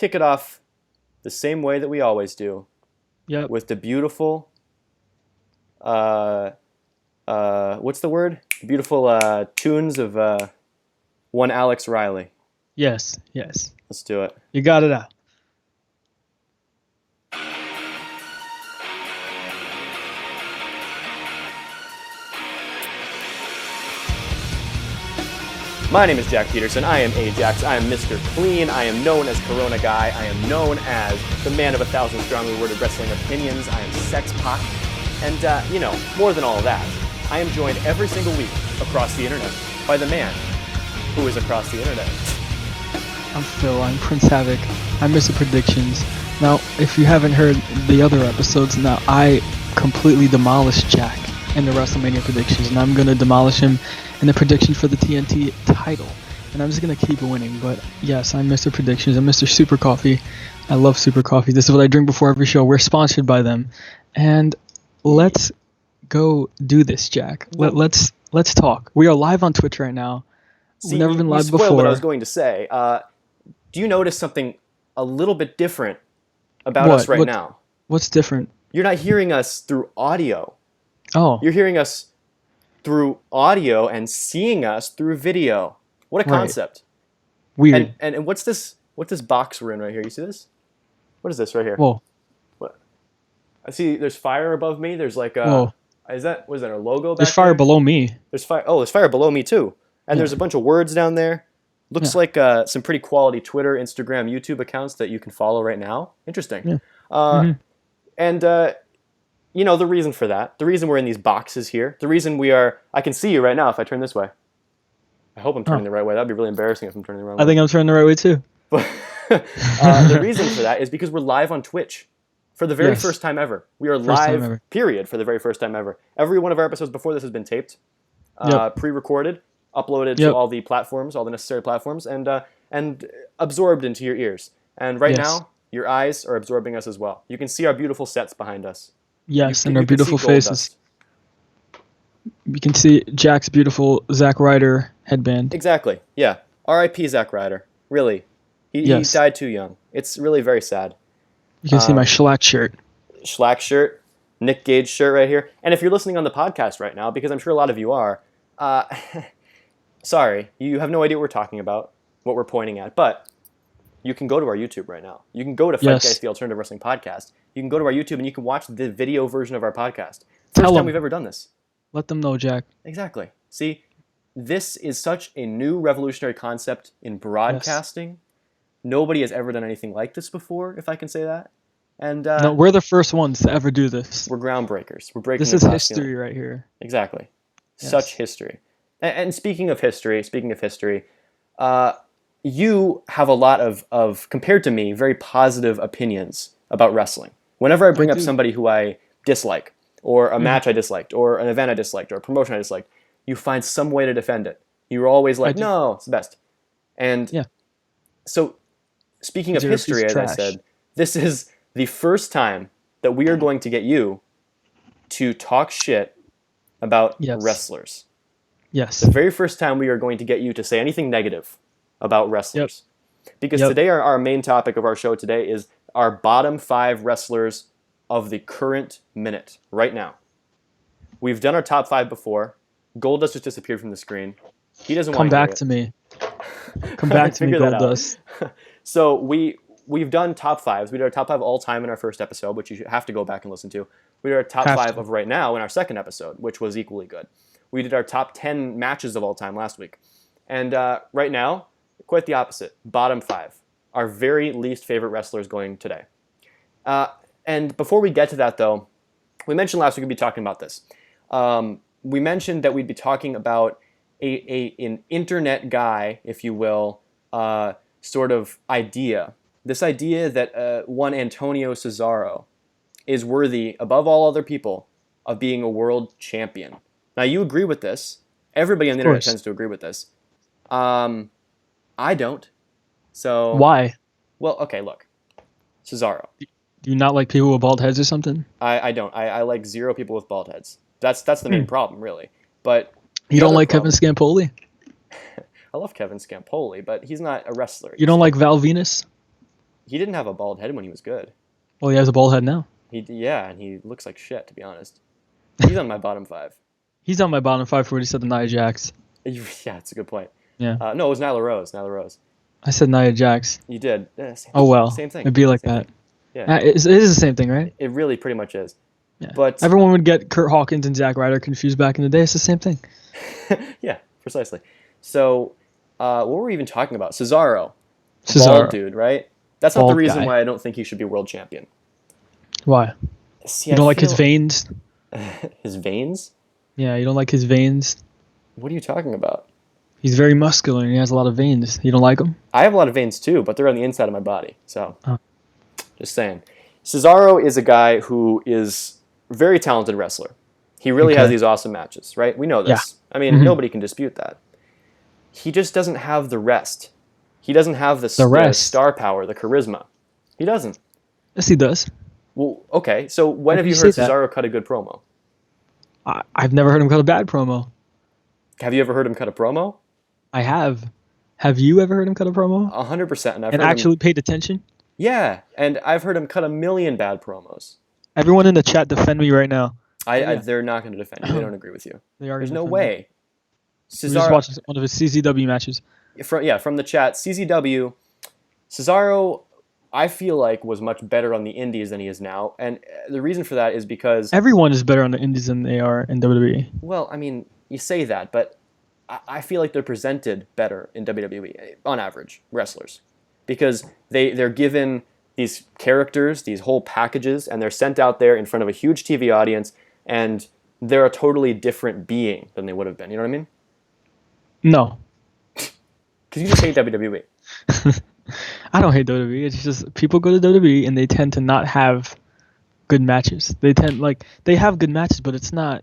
kick it off the same way that we always do. Yep. With the beautiful, what's the word? Beautiful tunes of one Alex Riley. Yes. Let's do it. You got it out. My name is Jack Peterson. I am Ajax. I am Mr. Clean. I am known as Corona Guy. I am known as the man of 1,000 strongly worded wrestling opinions. I am Sex Pot. And, more than all of that, I am joined every single week across the internet by the man who is across the internet. I'm Phil. I'm Prince Havoc. I'm Mr. Predictions. Now, if you haven't heard the other episodes, now I completely demolished Jack in the WrestleMania predictions, and I'm going to demolish him in the prediction for the TNT title. And I'm just going to keep winning. But yes, I'm Mr. Predictions. I'm Mr. Super Coffee. I love Super Coffee. This is what I drink before every show. We're sponsored by them. And let's go do this, Jack. Let's talk. We are live on Twitch right now. See, We've never been live you spoiled before. what I was going to say. Do you notice something a little bit different about us right now? What's different? You're not hearing us through audio. Oh. You're hearing us through audio and seeing us through video. What a concept. Weird. And what's this box we're in right here? You see this? What is this right here? Whoa. What? I see there's fire above me. There's like a Whoa. what is that a logo back There's fire there? below me. There's fire below me too. And there's a bunch of words down there. Looks like some pretty quality Twitter, Instagram, YouTube accounts that you can follow right now. Interesting. Yeah. And the reason for that, the reason we're in these boxes here, the reason I can see you right now if I turn this way. I hope I'm turning the right way. That'd be really embarrassing if I'm turning the wrong way. I think I'm turning the right way too. But the reason for that is because we're live on Twitch for the very first time ever. We are live, period, for the very first time ever. Every one of our episodes before this has been taped, pre-recorded, uploaded to all the platforms, all the necessary platforms, and absorbed into your ears. And right now, your eyes are absorbing us as well. You can see our beautiful sets behind us. Yes, and our beautiful faces. You can see Jack's beautiful Zack Ryder headband. Exactly, yeah. R.I.P. Zack Ryder. Really. He died too young. It's really very sad. You can see my Schlack shirt. Schlack shirt, Nick Gage shirt right here. And if you're listening on the podcast right now, because I'm sure a lot of you are, sorry, you have no idea what we're talking about, what we're pointing at, but you can go to our YouTube right now. You can go to FightGeist, the Alternative Wrestling Podcast. You can go to our YouTube and you can watch the video version of our podcast. First time we've ever done this. Let them know, Jack. Exactly. See, this is such a new revolutionary concept in broadcasting. Yes. Nobody has ever done anything like this before, if I can say that. And no, we're the first ones to ever do this. We're groundbreakers. We're breaking. This is history right here. Exactly. Yes. Such history. And speaking of history, you have a lot of, compared to me, very positive opinions about wrestling. Whenever I bring up somebody who I dislike, or a match I disliked, or an event I disliked, or a promotion I disliked, you find some way to defend it. You're always like, no, it's the best. And so, speaking of history, as I said, this is the first time that we are going to get you to talk shit about wrestlers. Yes. The very first time we are going to get you to say anything negative about wrestlers. Because today our main topic of our show today is our bottom 5 wrestlers of the current minute, right now. We've done our top 5 before. Goldust just disappeared from the screen. He doesn't want to come back to me. Come back to me, Goldust. So we've done top 5s. We did our top 5 all time in our first episode, which you have to go back and listen to. We did our top 5 of right now in our second episode, which was equally good. We did our top 10 matches of all time last week. And right now, quite the opposite. Bottom 5. Our very least favorite wrestlers going today. And before we get to that, though, we mentioned last week we'd be talking about this. We mentioned that we'd be talking about an internet guy, if you will, sort of idea. This idea that one Antonio Cesaro is worthy, above all other people, of being a world champion. Now, you agree with this. Everybody on the internet tends to agree with this. I don't. So why? Well, okay, look. Cesaro. Do you not like people with bald heads or something? I don't. I like 0 people with bald heads. That's the main problem, really. But you don't like Kevin Scampoli? I love Kevin Scampoli, but he's not a wrestler. You don't like Val Venus? He didn't have a bald head when he was good. Well, he has a bald head now. And he looks like shit, to be honest. He's on my bottom 5. He's on my bottom 5 for what he said to Nia Jax. Yeah, that's a good point. Yeah. No, it was Nyla Rose. Nyla Rose. I said Nia Jax. You did. Oh, well. Same thing. It'd be like Same that. thing. Yeah. It is the same thing, right? It really pretty much is. Yeah. But everyone would get Kurt Hawkins and Zack Ryder confused back in the day. It's the same thing. Yeah, precisely. So, what were we even talking about? Cesaro. Bald dude, right? That's not the reason why I don't think he should be world champion. Why? See, you don't like his veins? His veins? Yeah, you don't like his veins? What are you talking about? He's very muscular and he has a lot of veins. You don't like them? I have a lot of veins too, but they're on the inside of my body. So, just saying. Cesaro is a guy who is a very talented wrestler. He really has these awesome matches, right? We know this. Yeah. I mean, nobody can dispute that. He just doesn't have the rest. He doesn't have the star power, the charisma. He doesn't. Yes, he does. Well, okay. So when have you heard Cesaro cut a good promo? I've never heard him cut a bad promo. Have you ever heard him cut a promo? I have. Have you ever heard him cut a promo? 100%. And actually paid attention? Yeah, and I've heard him cut a million bad promos. Everyone in the chat defend me right now. They're not going to defend you. They don't agree with you. There's no way. Cesaro. We just watched one of his CZW matches. From the chat, CZW, Cesaro, I feel like, was much better on the indies than he is now. And the reason for that is because... everyone is better on the indies than they are in WWE. Well, I mean, you say that, but I feel like they're presented better in WWE, on average, wrestlers. Because they're given these characters, these whole packages, and they're sent out there in front of a huge TV audience, and they're a totally different being than they would have been. You know what I mean? No. Because you just hate WWE. I don't hate WWE. It's just people go to WWE and they tend to not have good matches. They have good matches, but it's not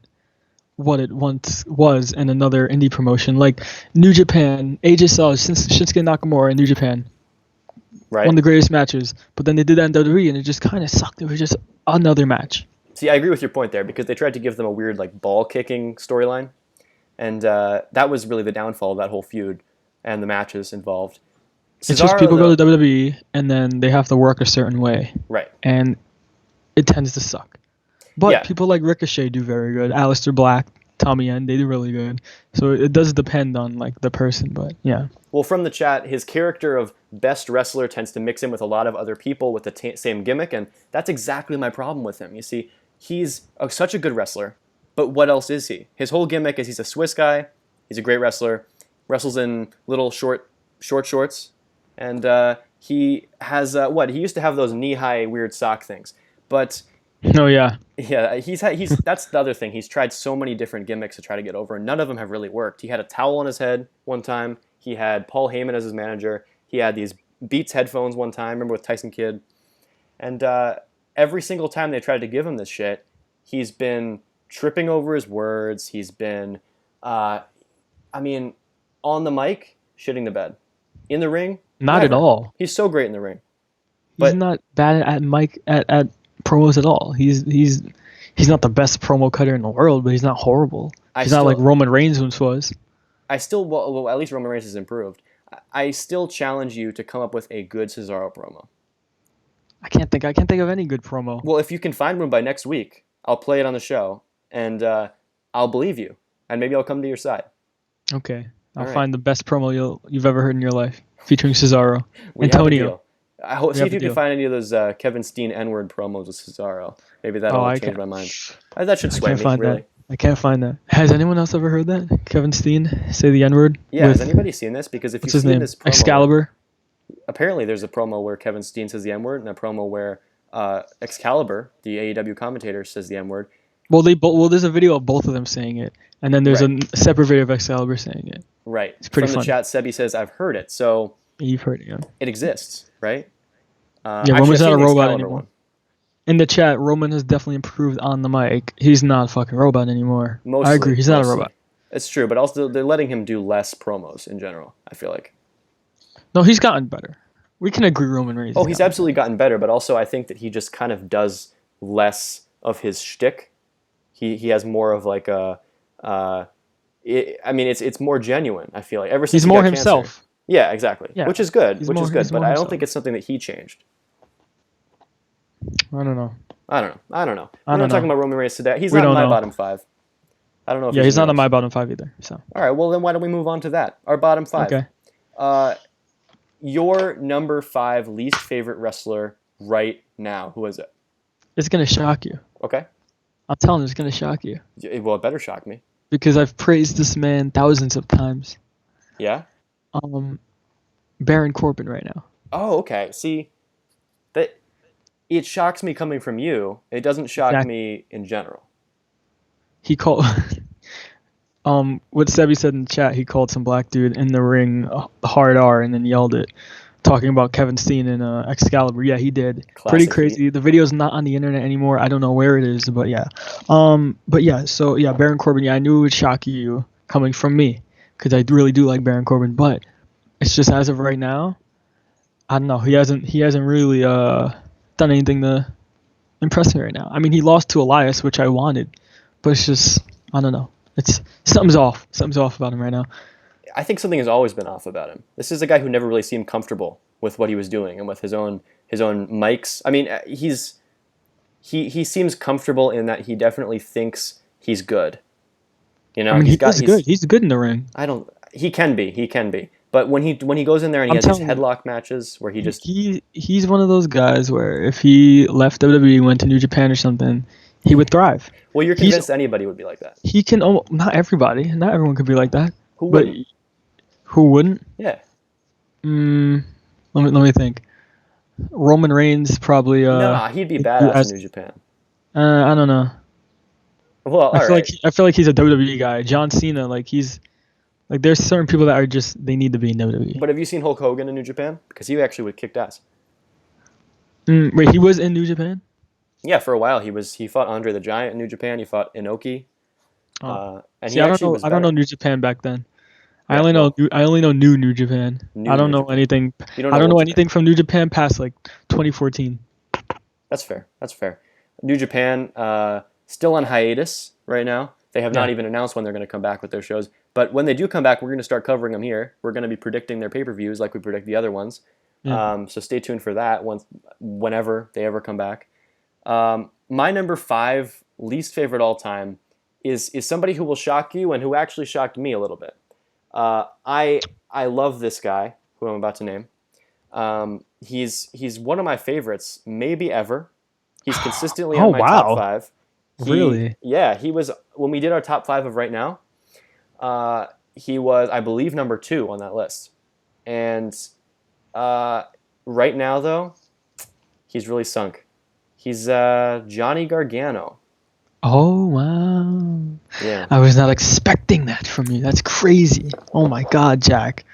what it once was in another indie promotion. Like New Japan, AJ Styles, Shinsuke Nakamura in New Japan. Right. One of the greatest matches. But then they did that in WWE and it just kind of sucked. It was just another match. See, I agree with your point there because they tried to give them a weird ball kicking storyline. And that was really the downfall of that whole feud and the matches involved. Cesaro, it's just people go to WWE and then they have to work a certain way. Right. And it tends to suck. But people like Ricochet do very good. Aleister Black, Tommy End, they do really good. So it does depend on the person, but yeah. Well, from the chat, his character of best wrestler tends to mix in with a lot of other people with the same gimmick, and that's exactly my problem with him. You see, he's such a good wrestler, but what else is he? His whole gimmick is he's a Swiss guy, he's a great wrestler, wrestles in little short shorts, and he has, he used to have those knee-high weird sock things, but... Oh, yeah. Yeah, he's that's the other thing. He's tried so many different gimmicks to try to get over, and none of them have really worked. He had a towel on his head one time. He had Paul Heyman as his manager. He had these Beats headphones one time, remember with Tyson Kidd? And every single time they tried to give him this shit, he's been tripping over his words. He's been, on the mic, shitting the bed. In the ring, not at all. He's so great in the ring. He's not bad at mic at promos at all. He's not the best promo cutter in the world, but he's not horrible. He's not like Roman Reigns once was. Well, at least Roman Reigns has improved. I still challenge you to come up with a good Cesaro promo. I can't think of any good promo. Well, if you can find one by next week, I'll play it on the show, and I'll believe you, and maybe I'll come to your side. Okay, I'll find the best promo you've ever heard in your life, featuring Cesaro. Antonio. I hope see if you can find any of those Kevin Steen N-word promos with Cesaro. Maybe that'll change my mind. That should sway me, really. I can't find that. Has anyone else ever heard that? Kevin Steen say the N-word? Yeah, has anybody seen this? Because if you've seen this promo... Excalibur? Apparently there's a promo where Kevin Steen says the N-word and a promo where Excalibur, the AEW commentator, says the N-word. Well, there's a video of both of them saying it, and then there's a separate video of Excalibur saying it. Right. It's pretty From the chat, Sebi says, I've heard it. So... You've heard it, yeah. It exists, right? Roman's not a robot anymore. In the chat, Roman has definitely improved on the mic. He's not a fucking robot anymore. I agree, he's not a robot. It's true, but also they're letting him do less promos in general, I feel like. No, he's gotten better. We can agree Roman Reigns. Oh, he's absolutely gotten better, but also I think that he just kind of does less of his shtick. He has more of like a... it's more genuine, I feel like. Ever since he's more himself. Yeah, exactly. Yeah. Which is good. But I don't think it's something that he changed. I don't know. I don't know. I We're don't not know. talking about Roman Reigns today. He's We not in don't my know. bottom 5. I don't know if Yeah, he's in not on yours. my bottom 5 either. So. All right, well then why don't we move on to that? Our bottom 5. Okay. Your number 5 least favorite wrestler right now. Who is it? It's gonna shock you. Okay. I'm telling you, it's gonna shock you. Well, it better shock me. Because I've praised this man thousands of times. Yeah? Baron Corbin right now. Oh, okay. See, that it shocks me coming from you. It doesn't shock me in general. He called what Sebi said in the chat, he called some black dude in the ring hard R and then yelled it, talking about Kevin Steen and Excalibur. Yeah, he did. Pretty Classic crazy. heat. The video's not on the internet anymore. I don't know where it is, but yeah. So yeah, Baron Corbin, yeah, I knew it would shock you coming from me because I really do like Baron Corbin, but it's just as of right now, I don't know. He hasn't really done anything to impress me right now. I mean, he lost to Elias, which I wanted, but it's just, I don't know. It's something's off. Something's off about him right now. I think something has always been off about him. This is a guy who never really seemed comfortable with what he was doing and with his own mics. I mean, he seems comfortable in that he definitely thinks he's good. You know, I mean, he's good. He's good in the ring. He can be. But when he goes in there and he has these headlock matches where he just he's one of those guys where if he left WWE, went to New Japan or something, he would thrive. Well, you're convinced anybody would be like that. He can. Not everybody. Not everyone could be like that. Who wouldn't? Who wouldn't? Yeah. Let me think. Roman Reigns probably. Nah, he'd be badass in New Japan. I don't know. Well, I feel like he's a WWE guy. John Cena, there's certain people that are just they need to be in WWE. But have you seen Hulk Hogan in New Japan? Because he actually would kick ass. Wait, he was in New Japan? Yeah, for a while he fought Andre the Giant in New Japan. He fought Inoki. And see, I don't know New Japan back then. I only know New Japan. I don't know anything. I don't know anything from New Japan past 2014. That's fair. New Japan still on hiatus right now. They have not even announced when they're going to come back with their shows. But when they do come back, we're going to start covering them here. We're going to be predicting their pay-per-views like we predict the other ones. Yeah. So stay tuned for that whenever they ever come back. My number 5 least favorite all time is somebody who will shock you and who actually shocked me a little bit. I love this guy who I'm about to name. He's one of my favorites, maybe ever. He's consistently on my top 5. Really? Yeah, he was when we did our top 5 of right now. He was, I believe, number 2 on that list. And right now, though, he's really sunk. He's Johnny Gargano. Oh, wow. Yeah. I was not expecting that from you. That's crazy. Oh, my God, Jack.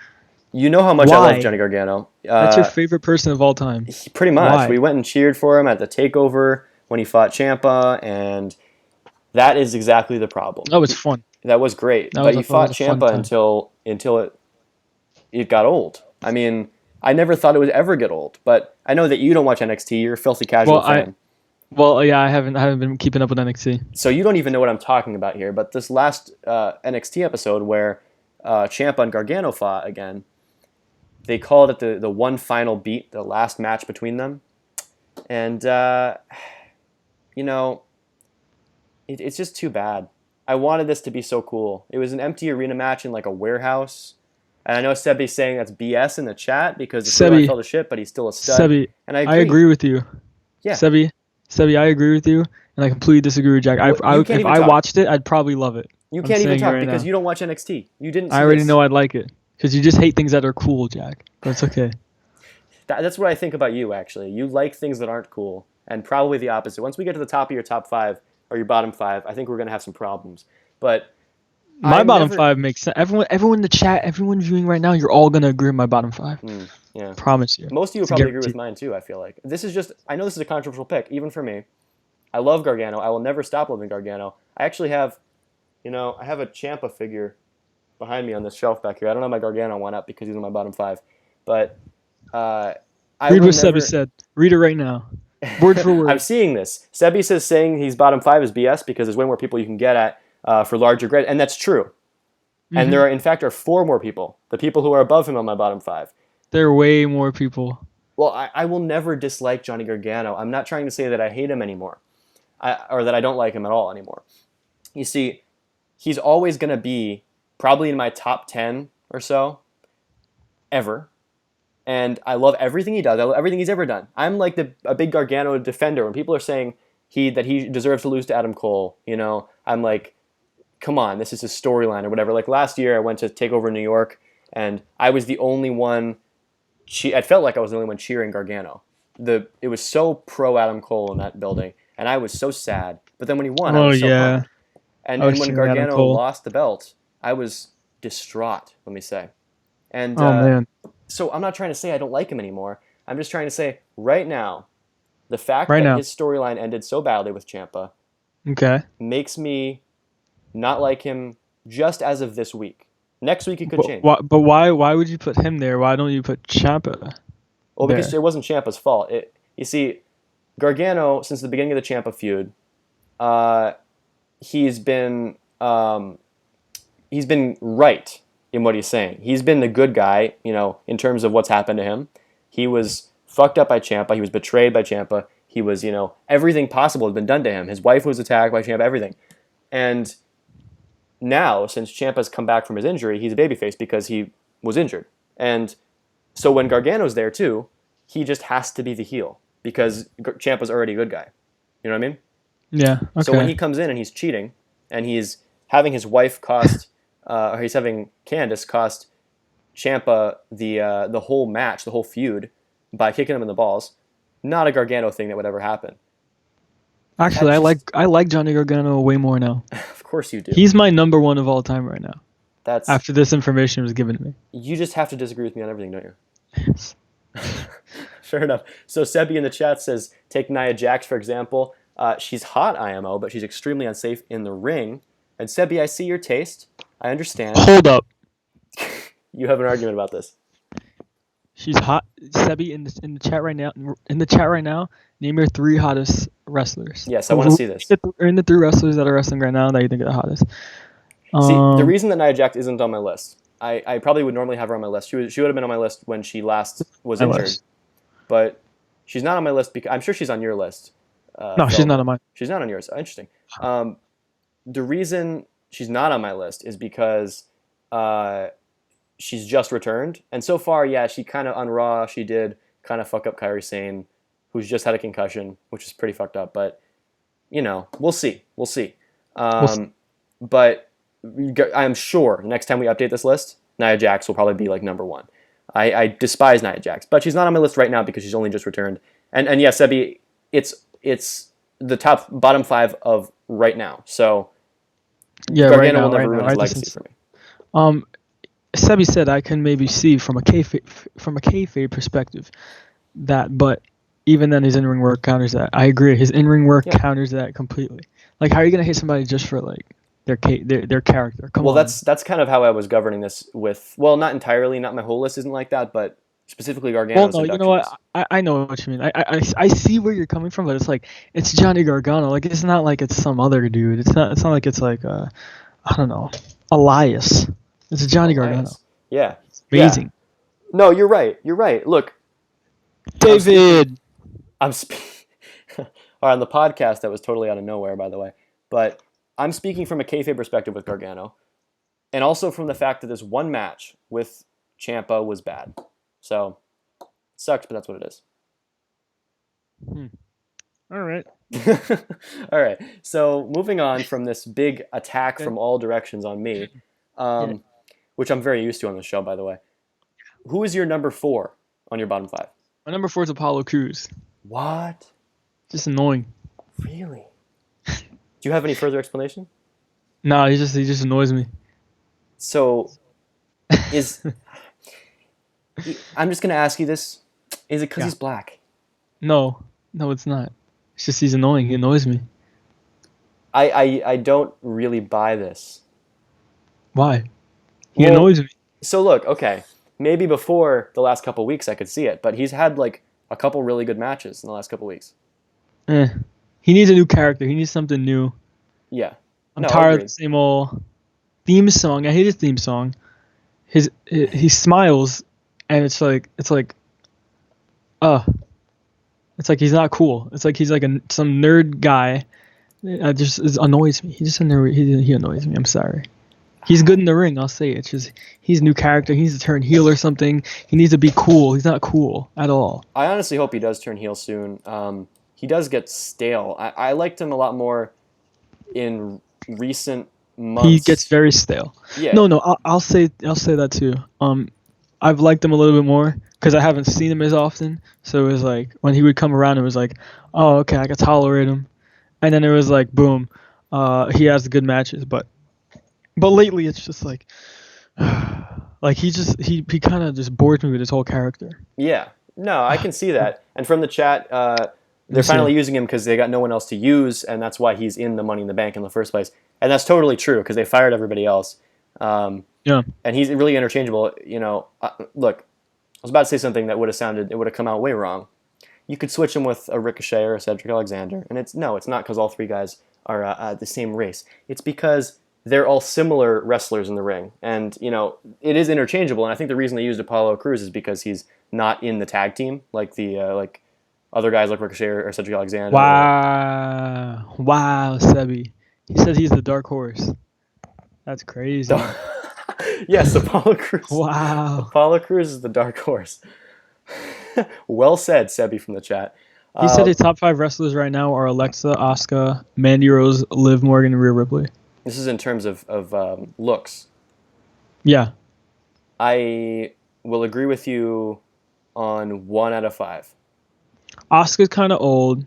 You know how much I love Johnny Gargano. That's your favorite person of all time. Pretty much. Why? We went and cheered for him at the TakeOver when he fought Ciampa, and that is exactly the problem. That was fun. That was great. But he fought Ciampa until it got old. I mean, I never thought it would ever get old, but I know that you don't watch NXT. You're a filthy casual fan. I haven't been keeping up with NXT. So you don't even know what I'm talking about here. But this last NXT episode where Ciampa and Gargano fought again, they called it the one final beat, the last match between them, and it's just too bad. I wanted this to be so cool. It was an empty arena match in a warehouse. And I know Sebi's saying that's BS in the chat because it's really felt a shit, but he's still a stud. Sebi, and I agree with you. Yeah. Sebi, I agree with you, and I completely disagree with Jack. If I watched it, I'd probably love it. You can't even talk because you don't watch NXT. You didn't. I already know I'd like it because you just hate things that are cool, Jack. But it's okay. That's what I think about you, actually. You like things that aren't cool, and probably the opposite. Once we get to the top of your top 5 or your bottom 5, I think we're going to have some problems. But my bottom 5 makes sense. Everyone in the chat, everyone viewing right now, you're all going to agree with my bottom 5. Yeah. Promise you. Most of you will probably agree with mine, too, I feel like. I know this is a controversial pick, even for me. I love Gargano. I will never stop loving Gargano. I actually have, I have a Ciampa figure behind me on this shelf back here. I don't have my Gargano one up because he's in my bottom 5. But read what Sebi said. Read it right now. Word for word. I'm seeing this. Sebi says saying he's bottom 5 is BS because there's way more people you can get at for larger grade, and that's true. Mm-hmm. And there are 4 more people. The people who are above him on my bottom 5. There are way more people. Well, I will never dislike Johnny Gargano. I'm not trying to say that I hate him anymore, or that I don't like him at all anymore. You see, he's always going to be probably in my top 10 or so ever. And I love everything he does. I love everything he's ever done. I'm like a big Gargano defender. When people are saying that he deserves to lose to Adam Cole, I'm like, come on, this is his storyline or whatever. Like last year, I went to take over New York, and I was the only one. I felt like I was the only one cheering Gargano. It was so pro Adam Cole in that building, and I was so sad. But then when he won, I was so pumped. And when Gargano lost the belt, I was distraught, let me say. And man. So I'm not trying to say I don't like him anymore. I'm just trying to say right now, the fact that his storyline ended so badly with Ciampa makes me not like him just as of this week. Next week it could change. But why would you put him there? Why don't you put Ciampa? Well, because it wasn't Ciampa's fault. You see, Gargano, since the beginning of the Ciampa feud, he's been right in what he's saying. He's been the good guy, in terms of what's happened to him. He was fucked up by Ciampa. He was betrayed by Ciampa. He was, everything possible had been done to him. His wife was attacked by Ciampa, everything. And now, since Ciampa's come back from his injury, he's a babyface because he was injured. And so when Gargano's there too, he just has to be the heel because Ciampa's already a good guy. You know what I mean? Yeah. Okay. So when he comes in and he's cheating and he's having his wife cost, or he's having Candice cost Ciampa the whole match, the whole feud, by kicking him in the balls, not a Gargano thing that would ever happen. Actually, I like Johnny Gargano way more now. Of course you do. He's my number one of all time right now. That's after this information was given to me. You just have to disagree with me on everything, don't you? Yes. Fair enough. So Sebi in the chat says, take Nia Jax, for example. She's hot, IMO, but she's extremely unsafe in the ring. And Sebi, I see your taste. I understand. Hold up. You have an argument about this. She's hot. Sebi in the chat right now. In the chat right now, name your 3 hottest wrestlers. Yes, I want to see this. In the 3 wrestlers that are wrestling right now that you think are the hottest. See, the reason that Nia Jax isn't on my list, I probably would normally have her on my list. She would have been on my list when she last was injured, but she's not on my list because I'm sure she's on your list. No, she's not on mine. She's not on yours. Interesting. The reason she's not on my list is because she's just returned, and so far, yeah, she kind of on Raw she did kind of fuck up Kairi Sane, who's just had a concussion, which is pretty fucked up. But we'll see. But I'm sure next time we update this list, Nia Jax will probably be like number 1. I despise Nia Jax, but she's not on my list right now because she's only just returned. And yes, Sebi, it's the bottom 5 of right now. So yeah, Gargano will never ruin his legacy for me. Sebi said I can maybe see from a kayfabe perspective that, but even then his in-ring work counters that. I agree, his in-ring work counters that completely. Like, how are you gonna hate somebody just for like their character? Come on. That's kind of how I was governing this with. Well, not entirely. Not my whole list isn't like that, but specifically Gargano's. Well, no, you know what? I know what you mean. I see where you're coming from, but it's like it's Johnny Gargano. Like, it's not like it's some other dude. It's not like it's like I don't know, Elias. It's Johnny Gargano. Yeah. Amazing. Yeah. No, you're right. Look, David. All right, on the podcast that was totally out of nowhere, by the way, but I'm speaking from a kayfabe perspective with Gargano, and also from the fact that this one match with Ciampa was bad. So, sucks, but that's what it is. All right. All right. So, moving on from this big attack from all directions on me, which I'm very used to on the show, by the way. Who is your number 4 on your bottom 5? My number 4 is Apollo Crews. What? Just annoying. Really? Do you have any further explanation? No, he just annoys me. So, I'm just gonna ask you this: is it because he's black? No, it's not. It's just he's annoying. He annoys me. I don't really buy this. Why? He annoys me. So look, okay, maybe before the last couple weeks I could see it, but he's had like a couple really good matches in the last couple weeks. He needs a new character. He needs something new. Yeah. I'm tired of the same old theme song. I hate his theme song. He smiles, and it's like It's like he's not cool. It's like he's like some nerd guy. It annoys me. He just he annoys me. I'm sorry. He's good in the ring. I'll say it. It's just he's a new character. He needs to turn heel or something. He needs to be cool. He's not cool at all. I honestly hope he does turn heel soon. He does get stale. I liked him a lot more in recent months. He gets very stale. Yeah. No, I'll say that too. I've liked him a little bit more because I haven't seen him as often. So it was like when he would come around, it was like, oh, okay, I can tolerate him. And then it was like, boom, he has good matches. But lately, it's just like, like he kind of just bored me with his whole character. Yeah. No, I can see that. And from the chat, they're finally using him because they got no one else to use, and that's why he's in the Money in the Bank in the first place. And that's totally true because they fired everybody else. Yeah. And he's really interchangeable. You know, look, I was about to say something that would have come out way wrong. You could switch him with a Ricochet or a Cedric Alexander, and it's not because all three guys are the same race. It's because they're all similar wrestlers in the ring, and you know it is interchangeable. And I think the reason they used Apollo Crews is because he's not in the tag team like the like other guys like Ricochet or Cedric Alexander. Wow, Sebi. He said he's the dark horse. That's crazy. Yes, Apollo Crews. Wow. Apollo Crews is the dark horse. Well said, Sebi from the chat. He said his top 5 wrestlers right now are Alexa, Asuka, Mandy Rose, Liv Morgan, and Rhea Ripley. This is in terms of looks. Yeah. I will agree with you on 1 out of 5. Asuka's kind of old.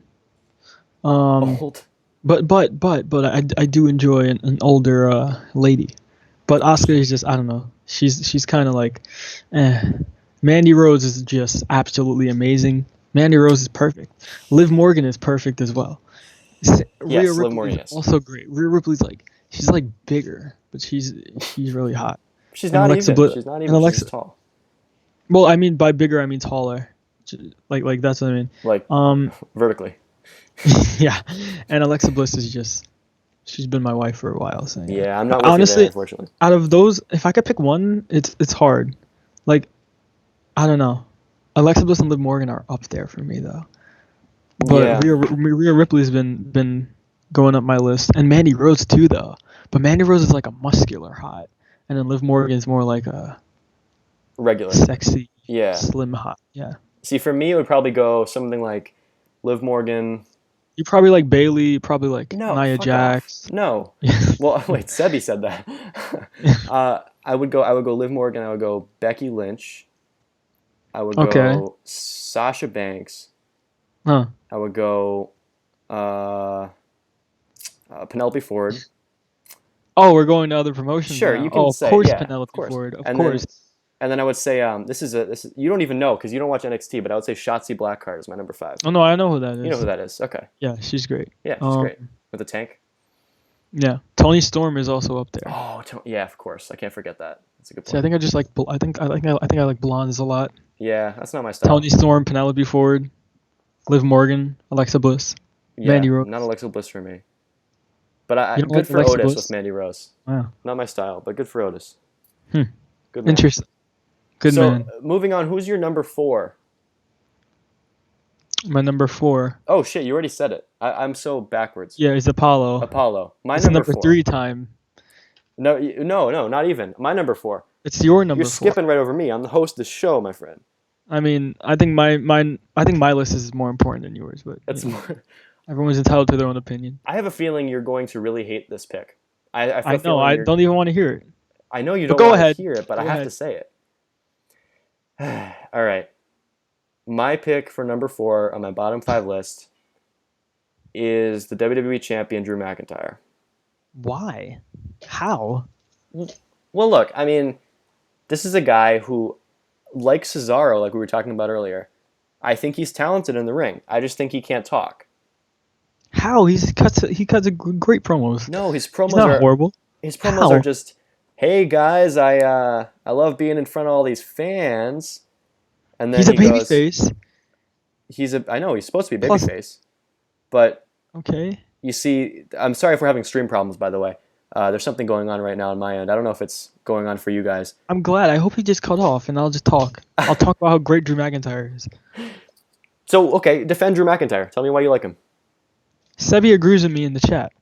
Old. But I do enjoy an older lady. But Asuka is just, I don't know. She's kind of like, Mandy Rose is just absolutely amazing. Mandy Rose is perfect. Liv Morgan is perfect as well. Rhea Liv Morgan is also great. Rhea Ripley's like, she's like bigger, but she's really hot. She's not even. She's not even. She's tall. Well, I mean by bigger, I mean taller. Like that's what I mean. Like vertically. Yeah, and Alexa Bliss is just. She's been my wife for a while. So yeah, I'm not with honestly, you there, unfortunately. Out of those, if I could pick one, it's hard. Like, I don't know. Alexa Bliss and Liv Morgan are up there for me though. But yeah. Rhea Ripley's been going up my list, and Mandy Rose too though. But Mandy Rose is like a muscular hot, and then Liv Morgan's more like a regular, sexy, slim hot. Yeah. See, for me, it would probably go something like Liv Morgan. You probably like Bailey. You probably like Nia Jax. Off. No. Well, wait. Sebi said that. I would go Liv Morgan. I would go Becky Lynch. I would go Sasha Banks. Huh. I would go Penelope Ford. Oh, we're going to other promotions. Sure, now. you can say. Of course, Yeah, Penelope of course. Ford. Of course. And then I would say this is you don't even know because you don't watch NXT, but I would say Shotzi Blackheart is my number 5. Oh no, I know who that is. You know who that is? Okay. Yeah, she's great. Yeah, she's great with the tank. Yeah, Toni Storm is also up there. Oh, yeah, of course. I can't forget that. That's a good point. See, I think I just like I think I like blondes a lot. Yeah, that's not my style. Toni Storm, Penelope Ford, Liv Morgan, Alexa Bliss, Mandy Rose. Not Alexa Bliss for me. But good for Otis with Mandy Rose. Wow. Not my style, but good for Otis. Good man. Interesting. Good man. So, moving on, who's your number 4? My number 4. Oh, shit, you already said it. I'm so backwards. Yeah, it's Apollo. My it's number 4. 3 time. No, not even. My number 4. It's your number 4. You're skipping right over me. I'm the host of the show, my friend. I mean, I think my list is more important than yours, but everyone's entitled to their own opinion. I have a feeling you're going to really hate this pick. I know. I don't even want to hear it. I know you don't want to hear it, but I have to say it. All right. My pick for number 4 on my bottom 5 list is the WWE champion Drew McIntyre. Why? How? Well, look, I mean, this is a guy who, like Cesaro, like we were talking about earlier, I think he's talented in the ring. I just think he can't talk. How? He cuts great promos. No, his promos He's not horrible. His promos are just, hey guys, I love being in front of all these fans. And then he's a babyface. I know he's supposed to be a babyface, but okay. You see, I'm sorry if we're having stream problems. By the way, there's something going on right now on my end. I don't know if it's going on for you guys. I'm glad. I hope he just cut off, and I'll just talk. I'll talk about how great Drew McIntyre is. So, okay, defend Drew McIntyre. Tell me why you like him. Sebi agrees with me in the chat.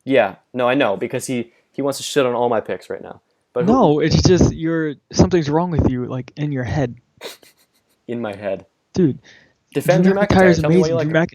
Yeah, no, I know, because he wants to shit on all my picks right now. But No, it's just something's wrong with you, like in your head, in my head. dude. Defend Drew McIntyre. Tell me why you like him.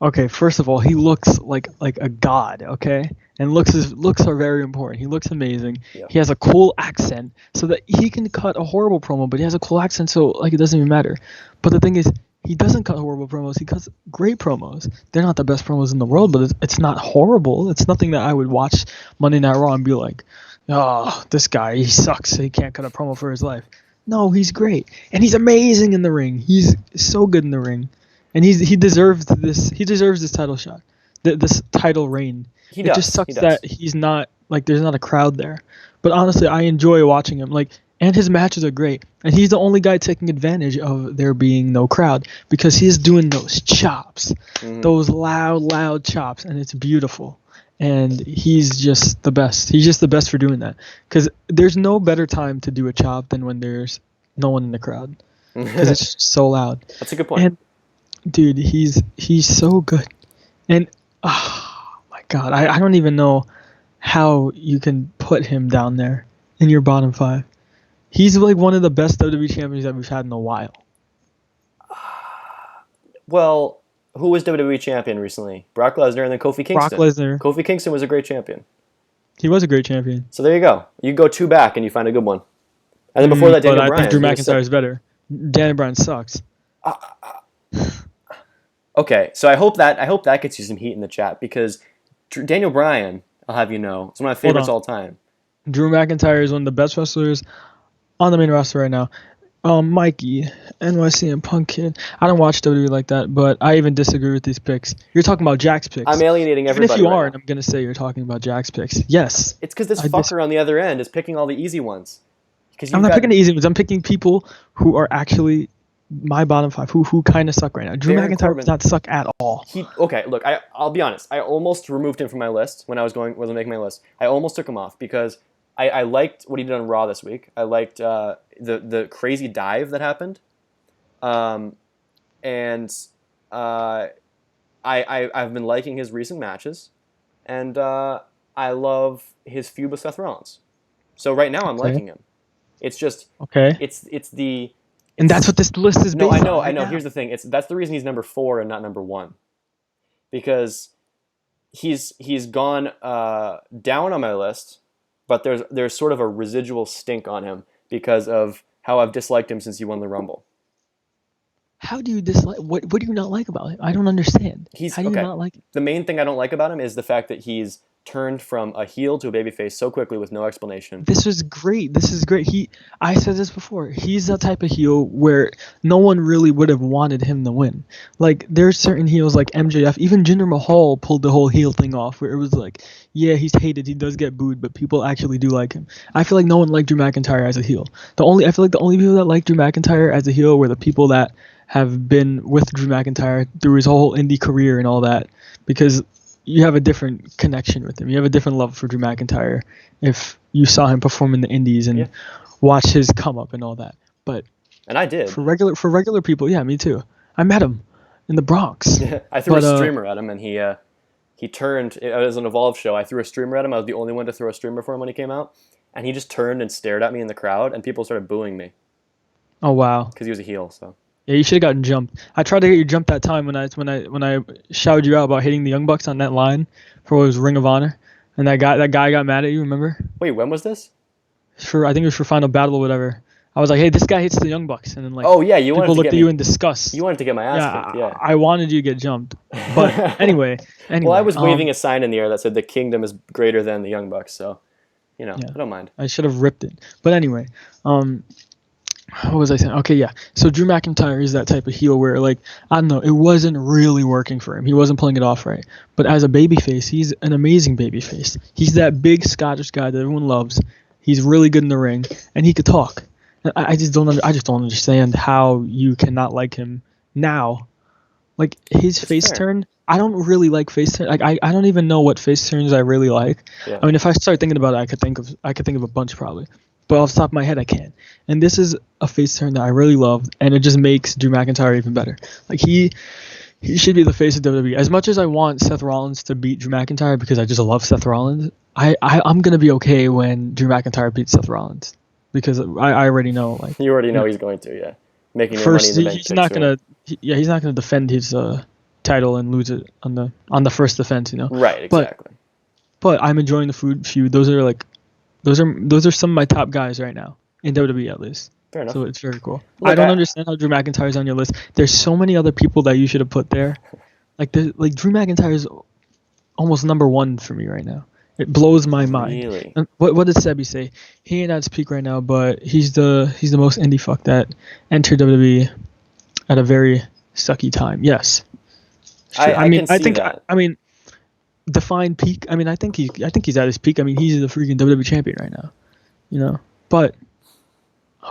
Okay, first of all, he looks like a god. Okay, and looks are very important. He looks amazing. Yeah. He has a cool accent, so that he can cut a horrible promo, but he has a cool accent, so like it doesn't even matter. But the thing is, he doesn't cut horrible promos. He cuts great promos. They're not the best promos in the world, but it's not horrible. It's nothing that I would watch Monday Night Raw and be like, oh, this guy, he sucks. He can't cut a promo for his life. No, he's great, and he's amazing in the ring. He's so good in the ring, and he deserves this. He deserves this title shot, this title reign. He does. It just sucks that he's not like there's not a crowd there. But honestly, I enjoy watching him. Like, and his matches are great, and he's the only guy taking advantage of there being no crowd because he's doing those chops, those loud chops, and it's beautiful. And he's just the best. He's just the best for doing that. Because there's no better time to do a chop than when there's no one in the crowd. Because it's just so loud. That's a good point. And, dude, he's so good. And, oh, my God. I don't even know how you can put him down there in your bottom 5. He's like one of the best WWE champions that we've had in a while. Well, who was WWE champion recently? Brock Lesnar and then Kofi Kingston. Brock Lesnar. Kofi Kingston was a great champion. He was a great champion. So there you go. You go 2 back and you find a good one. And then before that, Daniel Bryan. I think Drew McIntyre is better. Daniel Bryan sucks. Okay, so I hope that gets you some heat in the chat because Daniel Bryan, I'll have you know, is one of my favorites all time. Drew McIntyre is one of the best wrestlers on the main roster right now. Mikey, NYC and Punk Kid. I don't watch WWE like that, but I even disagree with these picks. You're talking about Jack's picks. I'm alienating everybody. Even if you right aren't, now. I'm going to say you're talking about Jack's picks. Yes. It's because this fucker on the other end is picking all the easy ones. I'm not picking the easy ones. I'm picking people who are actually my bottom 5, who kind of suck right now. Drew McIntyre does not suck at all. Okay, look, I'll be honest. I almost removed him from my list when I was making my list. I almost took him off because I liked what he did on Raw this week. I liked the crazy dive that happened, and I've been liking his recent matches, and I love his feud with Seth Rollins. So right now I'm liking him. It's just It's the and that's what this list is based on. No, I know. Here's the thing. That's the reason he's number 4 and not number 1, because he's gone down on my list. But there's sort of a residual stink on him because of how I've disliked him since he won the Rumble. How do you dislike? What do you not like about him? I don't understand. How do you not like him? The main thing I don't like about him is the fact that he's turned from a heel to a babyface so quickly with no explanation. This is great. I said this before. He's the type of heel where no one really would have wanted him to win. Like, there's certain heels like MJF, even Jinder Mahal pulled the whole heel thing off where it was like, yeah, he's hated, he does get booed, but people actually do like him. I feel like no one liked Drew McIntyre as a heel. I feel like the only people that like Drew McIntyre as a heel were the people that have been with Drew McIntyre through his whole indie career and all that, because you have a different connection with him. You have a different love for Drew McIntyre if you saw him perform in the indies and watch his come up and all that. And I did. For regular people, yeah, me too. I met him in the Bronx. I threw a streamer at him, and he turned. It was an Evolve show. I threw a streamer at him. I was the only one to throw a streamer for him when he came out, and he just turned and stared at me in the crowd, and people started booing me. Oh wow! Because he was a heel, so. Yeah, you should have gotten jumped. I tried to get you jumped that time when I shouted you out about hitting the Young Bucks on that line for what was Ring of Honor, and that guy got mad at you. Remember? Wait, when was this? I think it was for Final Battle or whatever. I was like, hey, this guy hits the Young Bucks, and then like, people looked at you in disgust. You wanted to get my ass kicked. Yeah, I wanted you to get jumped, but anyway. Well, I was waving a sign in the air that said the Kingdom is greater than the Young Bucks, so I don't mind. I should have ripped it, but anyway, what was I saying? Okay, yeah. So Drew McIntyre is that type of heel where, like, I don't know, it wasn't really working for him. He wasn't pulling it off right. But as a babyface, he's an amazing babyface. He's that big Scottish guy that everyone loves. He's really good in the ring, and he could talk. I just don't understand how you cannot like him now. Like, his face turn, I don't really like face turn. Like, I don't even know what face turns I really like. Yeah. I mean, if I start thinking about it, I could think of a bunch probably. but off the top of my head, I can't. And this is a face turn that I really love, and it just makes Drew McIntyre even better. Like he should be the face of WWE. As much as I want Seth Rollins to beat Drew McIntyre because I just love Seth Rollins, I'm gonna be okay when Drew McIntyre beats Seth Rollins because I already know. Like you already know he's going to, yeah. Making first, money in the bank. he's not gonna defend his title and lose it on the first defense, you know. Right, exactly. But I'm enjoying the feud. Those are some of my top guys right now in WWE at least. Fair enough. So it's very cool. Look, I don't understand how Drew McIntyre's on your list. There's so many other people that you should have put there. Like Drew McIntyre is almost number one for me right now. It blows my mind. Really? And what did Sebi say? He ain't at his peak right now, but he's the most indie fuck that entered WWE at a very sucky time. Yes. Sure. I think that. I mean, define peak. I mean, I think he's at his peak. I mean, he's the freaking WWE champion right now. You know, but.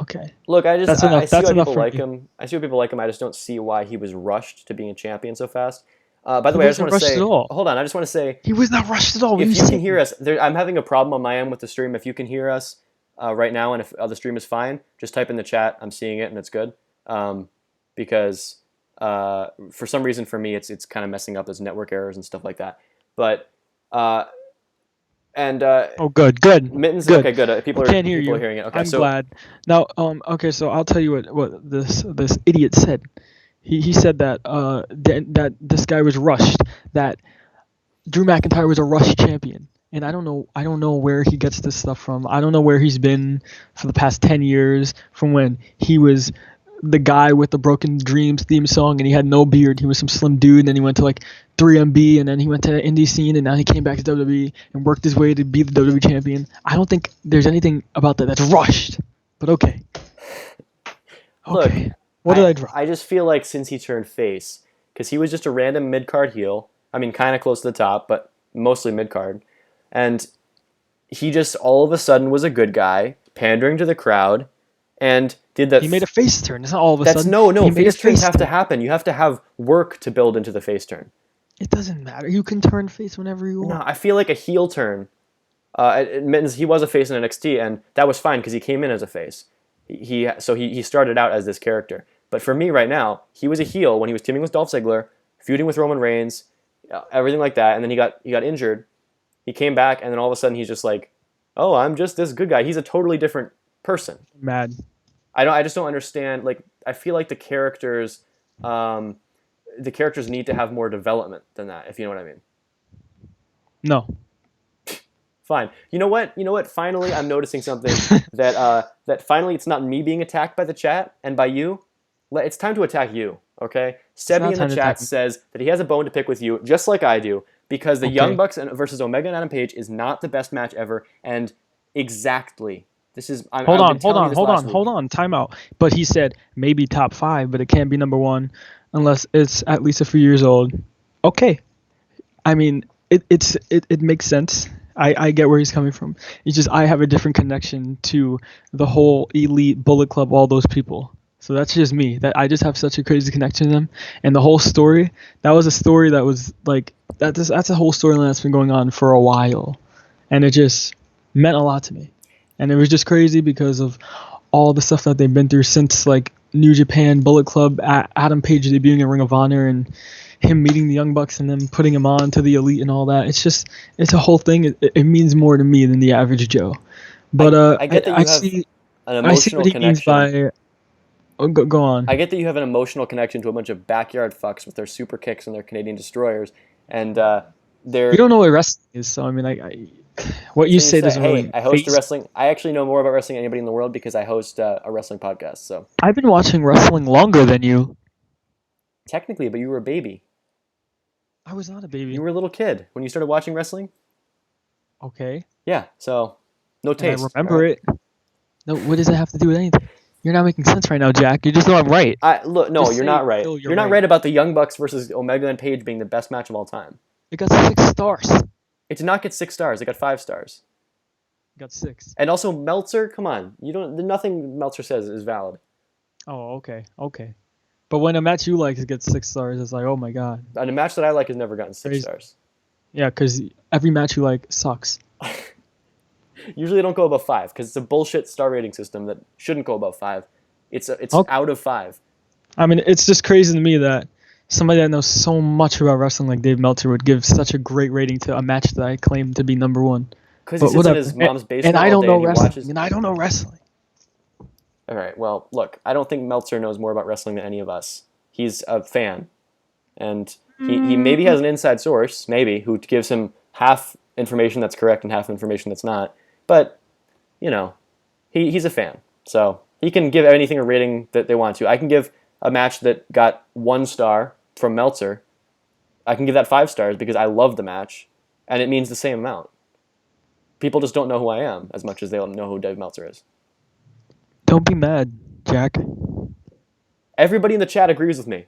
Okay. Look, I see why people like me. him. I see why people like him. I just don't see why he was rushed to being a champion so fast. By the way, I just want to say, hold on. I just want to say, he was not rushed at all. If you can hear us, I'm having a problem on my end with the stream. If you can hear us right now, and if the stream is fine, just type in the chat. I'm seeing it, and it's good. Because for some reason, for me, it's kind of messing up. There's network errors and stuff like that. But good. Mittens. Good. Okay, good. People are hearing it. Okay, I'm glad. Now, okay, so I'll tell you what this idiot said. He said that that this guy was rushed. That Drew McIntyre was a rushed champion, and I don't know where he gets this stuff from. I don't know where he's been for the past 10 years. From when he was the guy with the Broken Dreams theme song, and he had no beard. He was some slim dude, and then he went to like 3MB, and then he went to the indie scene, and now he came back to WWE and worked his way to be the WWE champion. I don't think there's anything about that that's rushed, but okay. Look, what did I drop? I just feel like since he turned face, because he was just a random mid-card heel, I mean, kind of close to the top, but mostly mid-card, and he just all of a sudden was a good guy, pandering to the crowd, and did that. He made a face turn. It's not all of a sudden. No. Face turns have to happen. You have to have work to build into the face turn. It doesn't matter. You can turn face whenever you want. No, I feel like a heel turn. Mittens, he was a face in NXT, and that was fine because he came in as a face. He started out as this character. But for me right now, he was a heel when he was teaming with Dolph Ziggler, feuding with Roman Reigns, everything like that, and then he got injured. He came back, and then all of a sudden he's just like, oh, I'm just this good guy. He's a totally different person. Mad. I just don't understand. Like, I feel like the characters need to have more development than that, if you know what I mean. No. Fine. You know what? Finally, I'm noticing something that finally it's not me being attacked by the chat and by you. It's time to attack you, okay? Sebi in the chat says that he has a bone to pick with you, just like I do, because the Young Bucks versus Omega and Adam Page is not the best match ever, and exactly. This is. Hold on. Time out. But he said maybe top 5, but it can't be number 1 unless it's at least a few years old. Okay. I mean, it makes sense. I get where he's coming from. It's just I have a different connection to the whole Elite, Bullet Club, all those people. So that's just me. That I just have such a crazy connection to them. And the whole story, that was a story that was like that's a whole storyline that's been going on for a while, and it just meant a lot to me. And it was just crazy because of all the stuff that they've been through since like New Japan, Bullet Club, Adam Page debuting in Ring of Honor, and him meeting the Young Bucks and then putting him on to the Elite and all that. It's a whole thing. It means more to me than the average Joe. But I get that you have an emotional connection. Go on. I get that you have an emotional connection to a bunch of backyard fucks with their super kicks and their Canadian destroyers, and they're. You don't know what wrestling is, so I mean, what you say doesn't really. I host a wrestling. I actually know more about wrestling than anybody in the world because I host a wrestling podcast. So I've been watching wrestling longer than you. Technically, but you were a baby. I was not a baby. You were a little kid when you started watching wrestling. Okay. Yeah. So no taste. I remember it. No. What does it have to do with anything? You're not making sense right now, Jack. You just know I'm right. You're not right. You're not right about the Young Bucks versus Omega and Page being the best match of all time. It got 6 stars. It did not get 6 stars. It got 5 stars. It got 6. And also Meltzer, come on. Nothing Meltzer says is valid. Oh, okay. But when a match you like gets 6 stars, it's like, oh my god. And a match that I like has never gotten 6 stars. Yeah, because every match you like sucks. Usually they don't go above 5 because it's a bullshit star rating system that shouldn't go above 5. It's out of 5. I mean, it's just crazy to me that somebody that knows so much about wrestling like Dave Meltzer would give such a great rating to a match that I claim to be number one. Because he sits in his mom's basement and I all don't day know and he wrestling. watches. And I don't know wrestling. All right, well, look, I don't think Meltzer knows more about wrestling than any of us. He's a fan. And he maybe has an inside source, maybe, who gives him half information that's correct and half information that's not. But, you know, he's a fan. So he can give anything a rating that they want to. I can give a match that got 1 star from Meltzer. I can give that 5 stars because I love the match, and it means the same amount. People just don't know who I am as much as they know who Dave Meltzer is. Don't be mad, Jack. Everybody in the chat agrees with me.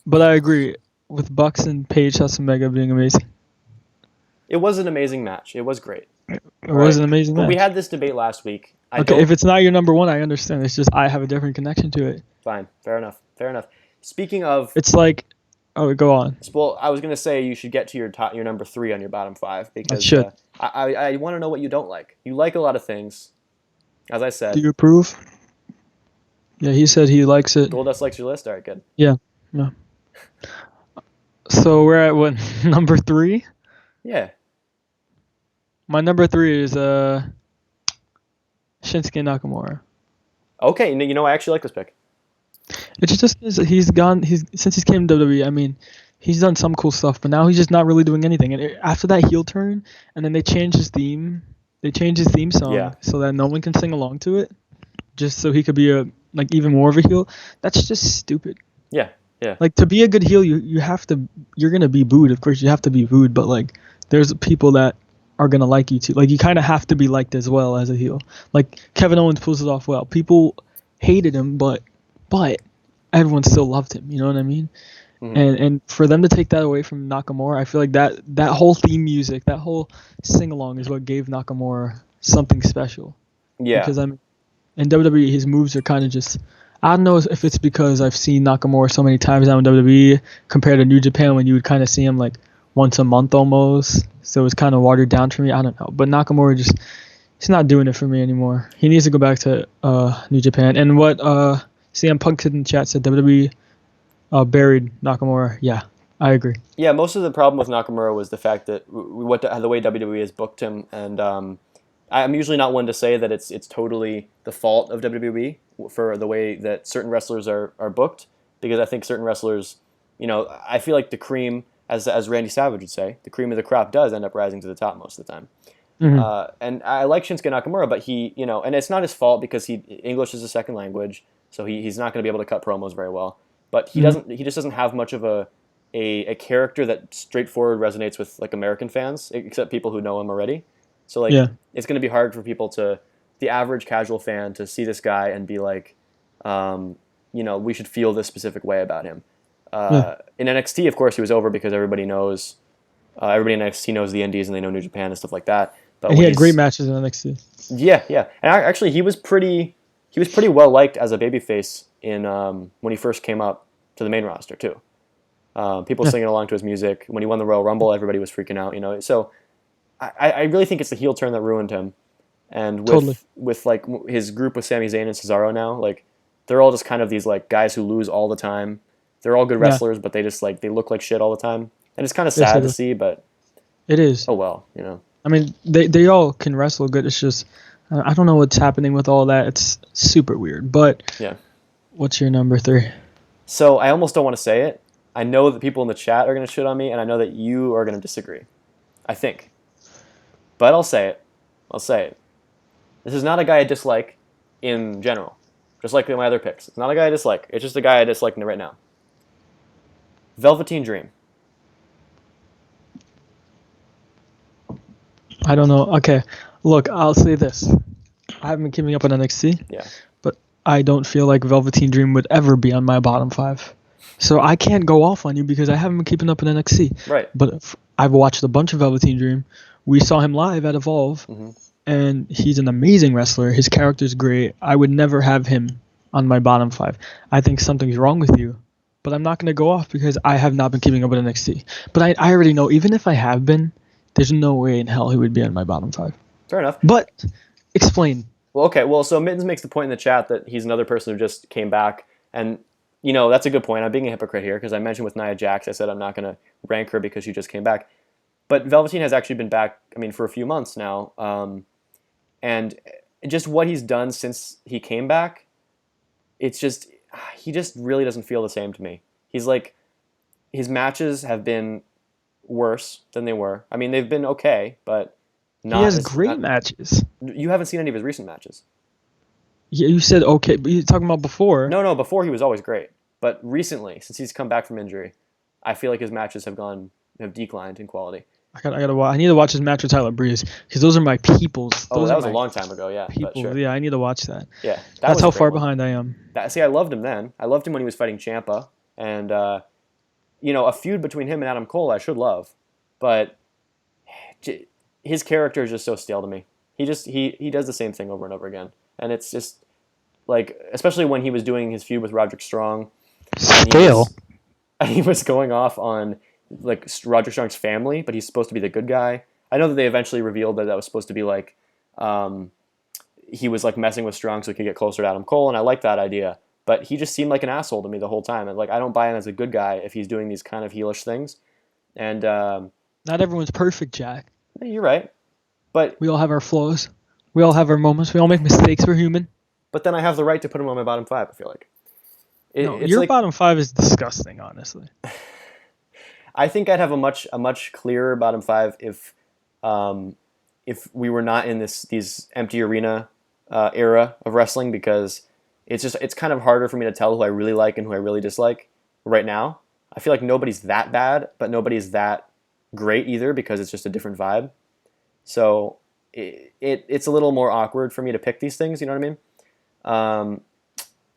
But I agree with Bucks and Paige House Omega being amazing. It was an amazing match. It was great. It was an amazing match. But we had this debate last week. If it's not your number one, I understand. It's just I have a different connection to it. Fine. Fair enough. Speaking of... It's like... Oh, go on. Well, I was going to say you should get to your number 3 on your bottom 5 because I want to know what you don't like. You like a lot of things, as I said. Do you approve? Yeah, he said he likes it. Goldust likes your list? All right, good. Yeah. So we're at what, number 3? Yeah. My number 3 is Shinsuke Nakamura. Okay, you know I actually like this pick. It's just since he's came to WWE. I mean, he's done some cool stuff, but now he's just not really doing anything. And after that heel turn, and then they changed his theme. They changed his theme song so that no one can sing along to it, just so he could be even more of a heel. That's just stupid. Yeah. Like, to be a good heel, you're gonna be booed. Of course, you have to be booed, but like, there's people that are gonna like you too. Like, you kind of have to be liked as well as a heel. Like, Kevin Owens pulls it off well. People hated him, but everyone still loved him. You know what I mean? Mm-hmm. And for them to take that away from Nakamura, I feel like that whole theme music, that whole sing along is what gave Nakamura something special. Yeah. Because in WWE, his moves are kind of just. I don't know if it's because I've seen Nakamura so many times now in WWE compared to New Japan when you would kind of see him like once a month almost. So it's kind of watered down for me. I don't know. But Nakamura he's not doing it for me anymore. He needs to go back to New Japan. And what CM Punk in the chat said, WWE buried Nakamura. Yeah, I agree. Yeah, most of the problem with Nakamura was the fact that the way WWE has booked him, and I'm usually not one to say that it's totally the fault of WWE for the way that certain wrestlers are booked, because I think certain wrestlers, I feel like the cream, as Randy Savage would say, the cream of the crop does end up rising to the top most of the time. Mm-hmm. And I like Shinsuke Nakamura, but he, and it's not his fault because English is a second language, so he's not going to be able to cut promos very well. But he just doesn't have much of a character that straightforward resonates with like American fans, except people who know him already. So it's going to be hard for people the average casual fan to see this guy and be like, we should feel this specific way about him. In NXT, of course, he was over because everybody in NXT knows the Indies and they know New Japan and stuff like that. But he had great matches in NXT. Yeah. And actually, he was pretty well liked as a babyface in when he first came up to the main roster too. People singing along to his music. When he won the Royal Rumble, everybody was freaking out. So I really think it's the heel turn that ruined him. And with like his group with Sami Zayn and Cesaro now, like they're all just kind of these like guys who lose all the time. They're all good wrestlers, but they just like they look like shit all the time, and it's kind of sad to see. But it is. Oh well, I mean, they all can wrestle good. It's just I don't know what's happening with all that. It's super weird. But yeah, what's your number 3? So I almost don't want to say it. I know that people in the chat are going to shit on me, and I know that you are going to disagree. I think, but I'll say it. This is not a guy I dislike in general, just like my other picks. It's not a guy I dislike. It's just a guy I dislike right now. Velveteen Dream. I don't know. Okay, look, I'll say this. I haven't been keeping up on NXT. Yeah. But I don't feel like Velveteen Dream would ever be on my bottom 5. So I can't go off on you because I haven't been keeping up on NXT. Right. But I've watched a bunch of Velveteen Dream. We saw him live at Evolve. Mm-hmm. And he's an amazing wrestler. His character's great. I would never have him on my bottom 5. I think something's wrong with you. But I'm not going to go off because I have not been keeping up with NXT. But I already know, even if I have been, there's no way in hell he would be in my bottom 5. Fair enough. But explain. Well, okay. Well, so Mittens makes the point in the chat that he's another person who just came back, and that's a good point. I'm being a hypocrite here because I mentioned with Nia Jax, I said I'm not going to rank her because she just came back, but Velveteen has actually been back. I mean, for a few months now, and just what he's done since he came back, it's just he just really doesn't feel the same to me. He's like, his matches have been worse than they were. I mean, they've been okay, but not. He has great matches. You haven't seen any of his recent matches. Yeah, you said okay, but you're talking about before. No, before he was always great. But recently, since he's come back from injury, I feel like his matches have declined in quality. I need to watch his match with Tyler Breeze because those are my peoples. That was a long time ago, yeah. People, sure. yeah, I need to watch that. Yeah, that's how far behind I am. I loved him then. I loved him when he was fighting Ciampa, and a feud between him and Adam Cole I should love, but his character is just so stale to me. He does the same thing over and over again, and it's just like, especially when he was doing his feud with Roderick Strong. Stale. And he was going off on like Roderick Strong's family, but he's supposed to be the good guy. I know that they eventually revealed that was supposed to be like he was like messing with Strong so he could get closer to Adam Cole, and I like that idea. But he just seemed like an asshole to me the whole time, and like I don't buy him as a good guy if he's doing these kind of heelish things. And not everyone's perfect, Jack. You're right, but we all have our flaws. We all have our moments. We all make mistakes. We're human. But then I have the right to put him on my bottom 5. I feel like. Your bottom 5 is disgusting, honestly. I think I'd have a much clearer bottom 5 if we were not in these empty arena era of wrestling, because it's kind of harder for me to tell who I really like and who I really dislike right now. I feel like nobody's that bad, but nobody's that great either, because it's just a different vibe. So it's a little more awkward for me to pick these things. You know what I mean?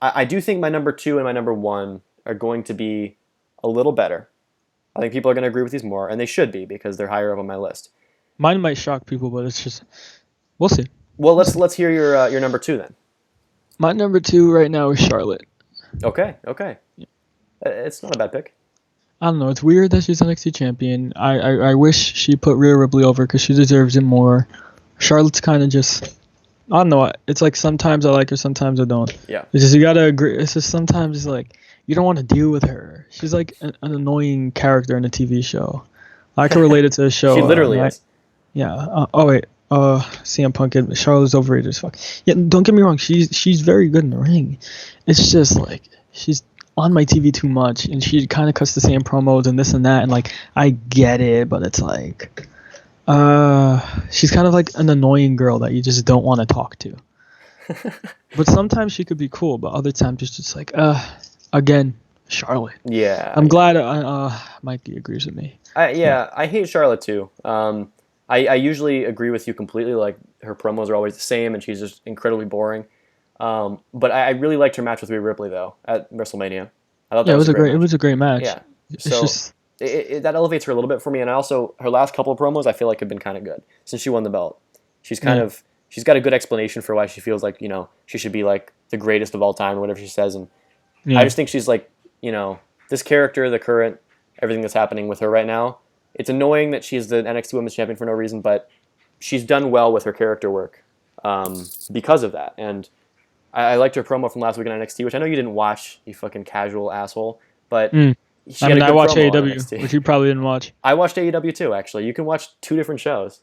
I do think my number 2 and my number 1 are going to be a little better. I think people are going to agree with these more, and they should be because they're higher up on my list. Mine might shock people, but it's just, we'll see. Well, let's hear your number 2 then. My number 2 right now is Charlotte. Okay. Yeah. It's not a bad pick. I don't know. It's weird that she's NXT champion. I wish she put Rhea Ripley over because she deserves it more. Charlotte's kind of just, I don't know. It's like sometimes I like her, sometimes I don't. Yeah. It's just, you gotta agree. It's just sometimes it's like you don't want to deal with her. She's like an annoying character in a TV show. I can relate it to a show. She literally is. Yeah. CM Punk and Charlotte's overrated as fuck. Yeah. Don't get me wrong. She's very good in the ring. It's just like she's on my TV too much, and she kind of cuts the same promos and this and that, and like I get it, but it's like she's kind of like an annoying girl that you just don't want to talk to. But sometimes she could be cool, but other times it's just like again, Charlotte. Yeah. I'm glad Mikey agrees with me. I hate Charlotte too. I usually agree with you completely. Like, her promos are always the same, and she's just incredibly boring. But I really liked her match with Rhea Ripley though at WrestleMania. I thought that was it was a great match. Yeah. It's so just, that elevates her a little bit for me, and I also, her last couple of promos I feel like have been kind of good since she won the belt. She's she's got a good explanation for why she feels like, she should be like the greatest of all time or whatever she says, and I just think she's like, this character, the current, everything that's happening with her right now. It's annoying that she's the NXT Women's Champion for no reason, but she's done well with her character work because of that. And I liked her promo from last week on NXT, which I know you didn't watch, you fucking casual asshole, but I watched AEW, which you probably didn't watch. I watched AEW too, actually. You can watch 2 different shows.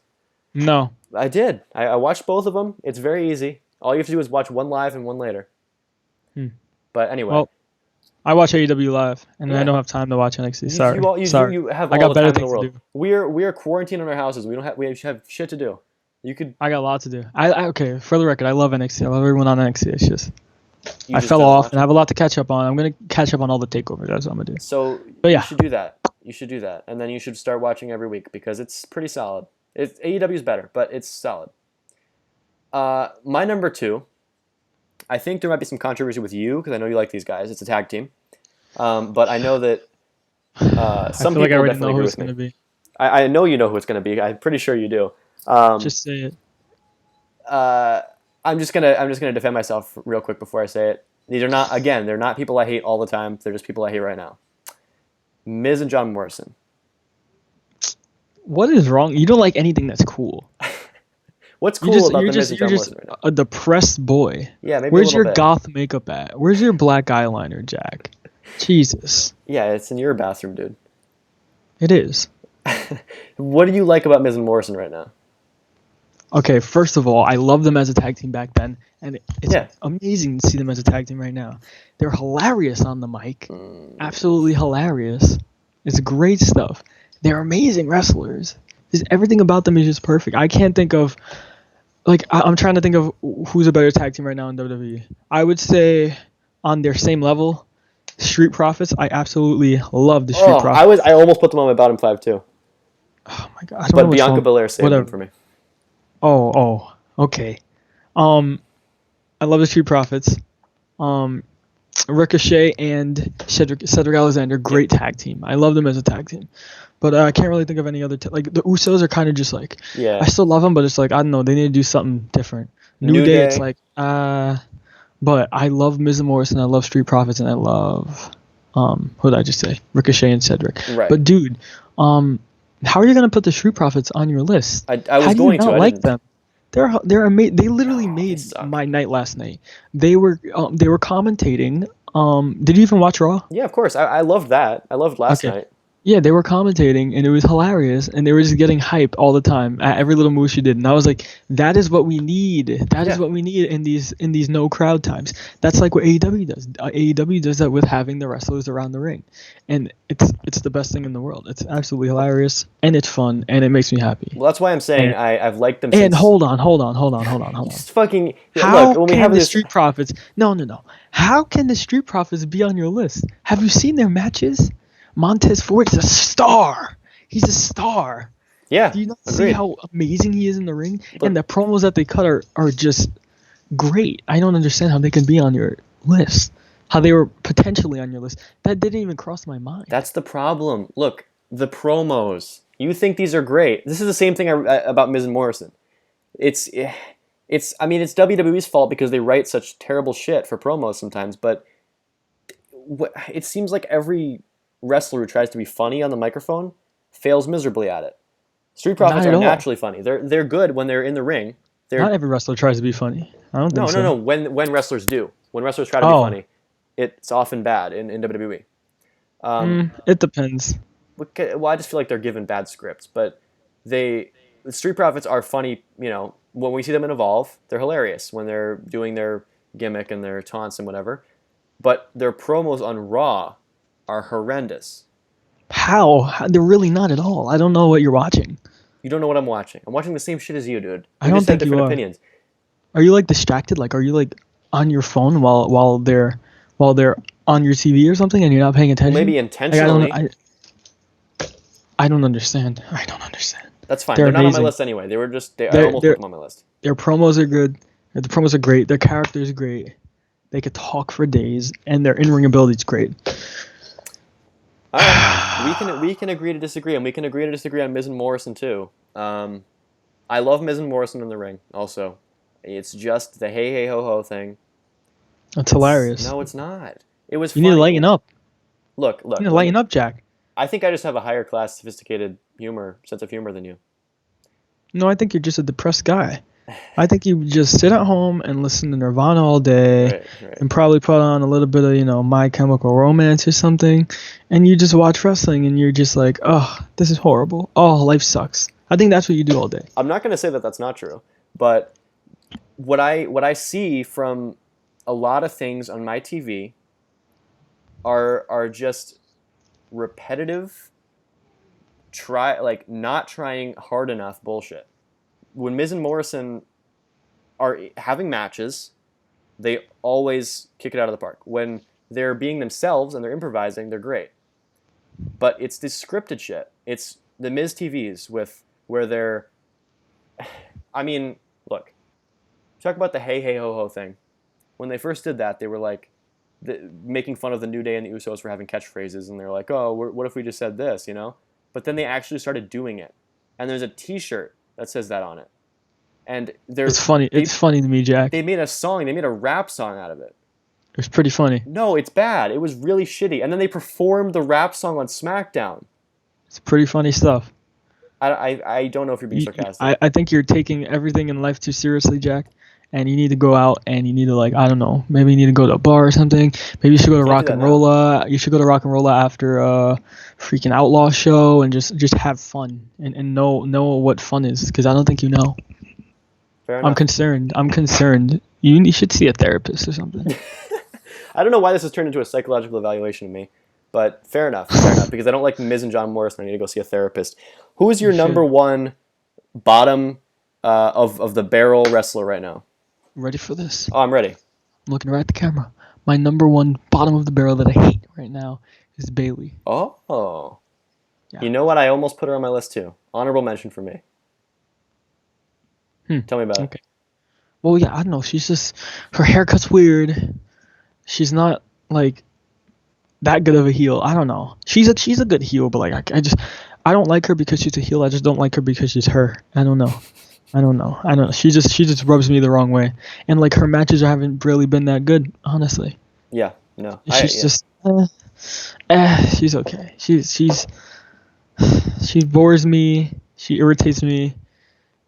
No. I did. I watched both of them. It's very easy. All you have to do is watch one live and one later. But anyway. Well, I watch AEW live, and I don't have time to watch NXT. Sorry. You have I all got the better time in the things world. to do. We're quarantined in our houses. We have shit to do. I got a lot to do. Okay, for the record, I love NXT. I love everyone on NXT. It's just I fell off and I have a lot to catch up on. I'm gonna catch up on all the takeovers. That's what I'm gonna do. So you should do that. You should do that, and then you should start watching every week because it's pretty solid. AEW is better, but it's solid. My number 2. I think there might be some controversy with you because I know you like these guys. It's a tag team, but I know that some people definitely agree with me. I know you know who it's going to be. I'm pretty sure you do. Just say it. I'm just gonna defend myself real quick before I say it. They're not people I hate all the time. They're just people I hate right now. Miz and John Morrison. What is wrong? You don't like anything that's cool. What's cool about You're the Miz just and you're John just Morrison right now? a depressed boy. Yeah, maybe a Where's little your bit. goth makeup at? Where's your black eyeliner, Jack? Jesus. Yeah, it's in your bathroom, dude. It is. What do you like about Miz and Morrison right now? Okay, first of all, I love them as a tag team back then, and it's Yeah. amazing to see them as a tag team right now. They're hilarious on the mic. Mm. Absolutely hilarious. It's great stuff. They're amazing wrestlers. Just everything about them is just perfect. I can't think of I'm trying to think of who's a better tag team right now in WWE. I would say on their same level, Street Profits. I absolutely love the Street Profits. I almost put them on my bottom 5 too. Oh my god, I don't know But what's Bianca wrong. Belair saved them Whatever. for me. Okay. I love the Street Profits. Ricochet and Cedric Alexander, great tag team. I love them as a tag team. But I can't really think of any other like the Usos are kind of just like Yeah. I still love them, but it's like I don't know, they need to do something different. New Day, it's like but I love Miz and Morrison, I love Street Profits, and I love who did I just say? Ricochet and Cedric. Right. But dude, how are you gonna put the Street Profits on your list? I was How do going you not to. I like didn't. them? They're amazing. They literally Oh, they made suck. my night last night. They were commentating. Did you even watch Raw? Yeah, of course. I loved that. I loved last Okay. night. Yeah, they were commentating, and it was hilarious, and they were just getting hype all the time at every little move she did, and I was like, that is what we need. That is Yeah. what we need in these no crowd times. That's like what AEW does. AEW does that with having the wrestlers around the ring, and it's the best thing in the world. It's absolutely hilarious, and it's fun, and it makes me happy. Well, that's why I'm saying And- I've liked them And since. hold on. Just fucking. How Look, when we can have the this. Street Profits? No. How can the Street Profits be on your list? Have you seen their matches? Montez Ford is a star. He's a star. Yeah. Do you not see agreed. how amazing he is in the ring? Look- And the promos that they cut are just great. I don't understand how they can be on your list. How they were potentially on your list. That didn't even cross my mind. That's the problem. Look, the promos. You think these are great. This is the same thing about Miz and Morrison. It's WWE's fault because they write such terrible shit for promos sometimes, but it seems like every wrestler who tries to be funny on the microphone fails miserably at it. Street Profits Not at are all. naturally funny. They're good when they're in the ring. Not every wrestler tries to be funny. I don't think so. No. When wrestlers do, when wrestlers try to be Oh. funny, it's often bad in WWE. It depends. Well, I just feel like they're given bad scripts, but the Street Profits are funny. You know, when we see them in Evolve, they're hilarious when they're doing their gimmick and their taunts and whatever. But their promos on Raw are horrendous. How? They're really not at all. I don't know what you're watching. You don't know what I'm watching. I'm watching the same shit as you, dude. I We don't just have think you different are. opinions. Are you like distracted? Like, are you like on your phone while they're on your TV or something, and you're not paying attention? Maybe Like, intentionally. I don't understand. I don't understand. That's fine. They're They're not on my amazing. list anyway. I almost They're- put them on my list. Their promos are good. The promos are great. Their character's great. They could talk for days, and their in-ring ability's great. All right, we can agree to disagree, and we can agree to disagree on Miz and Morrison too. I love Miz and Morrison in the ring. Also, it's just the hey ho ho thing. That's hilarious. No, it's not. It was. You need to funny. lighten up. Look. You need to lighten up, Jack. I think I just have a higher class, sophisticated sense of humor than you. No, I think you're just a depressed guy. I think you just sit at home and listen to Nirvana all day, Right. and probably put on a little bit of, My Chemical Romance or something, and you just watch wrestling and you're just like, oh, this is horrible. Oh, life sucks. I think that's what you do all day. I'm not going to say that that's not true, but what I see from a lot of things on my TV are just repetitive, not trying hard enough bullshit. When Miz and Morrison are having matches, they always kick it out of the park. When they're being themselves and they're improvising, they're great. But it's this scripted shit. It's the Miz TVs where they're... I mean, look. Talk about the hey ho ho thing. When they first did that, they were like making fun of the New Day and the Usos for having catchphrases, and they're like, oh, what if we just said this, But then they actually started doing it. And there's a T-shirt that says that on it. And It's funny. It's funny to me, Jack. They made a song. They made a rap song out of it. It was pretty funny. No, it's bad. It was really shitty. And then they performed the rap song on SmackDown. It's pretty funny stuff. I don't know if you're being sarcastic. I think you're taking everything in life too seriously, Jack. And you need to go out and you need to I don't know, maybe you need to go to a bar or something. Maybe you should go to Rock and Rolla. You should go to Rock and Rolla after a freaking Outlaw show and just have fun and know what fun is, because I don't think you know. Fair enough. I'm concerned. You should see a therapist or something. I don't know why this has turned into a psychological evaluation of me, but fair enough, because I don't like Miz and John Morrison. I need to go see a therapist. Who is your number one bottom of the barrel wrestler right now? Ready for this? Oh, I'm ready. I'm looking right at the camera. My number one bottom of the barrel that I hate right now is Bayley. Oh. Yeah. You know what? I almost put her on my list too. Honorable mention for me. Tell me about it. Well, yeah, I don't know. She's just, her haircut's weird. She's not that good of a heel. I don't know. She's a good heel, but I don't like her because she's a heel. I just don't like her because she's her. I don't know. She just rubs me the wrong way, and her matches haven't really been that good, honestly. Yeah, no. She's she's okay. She bores me. She irritates me.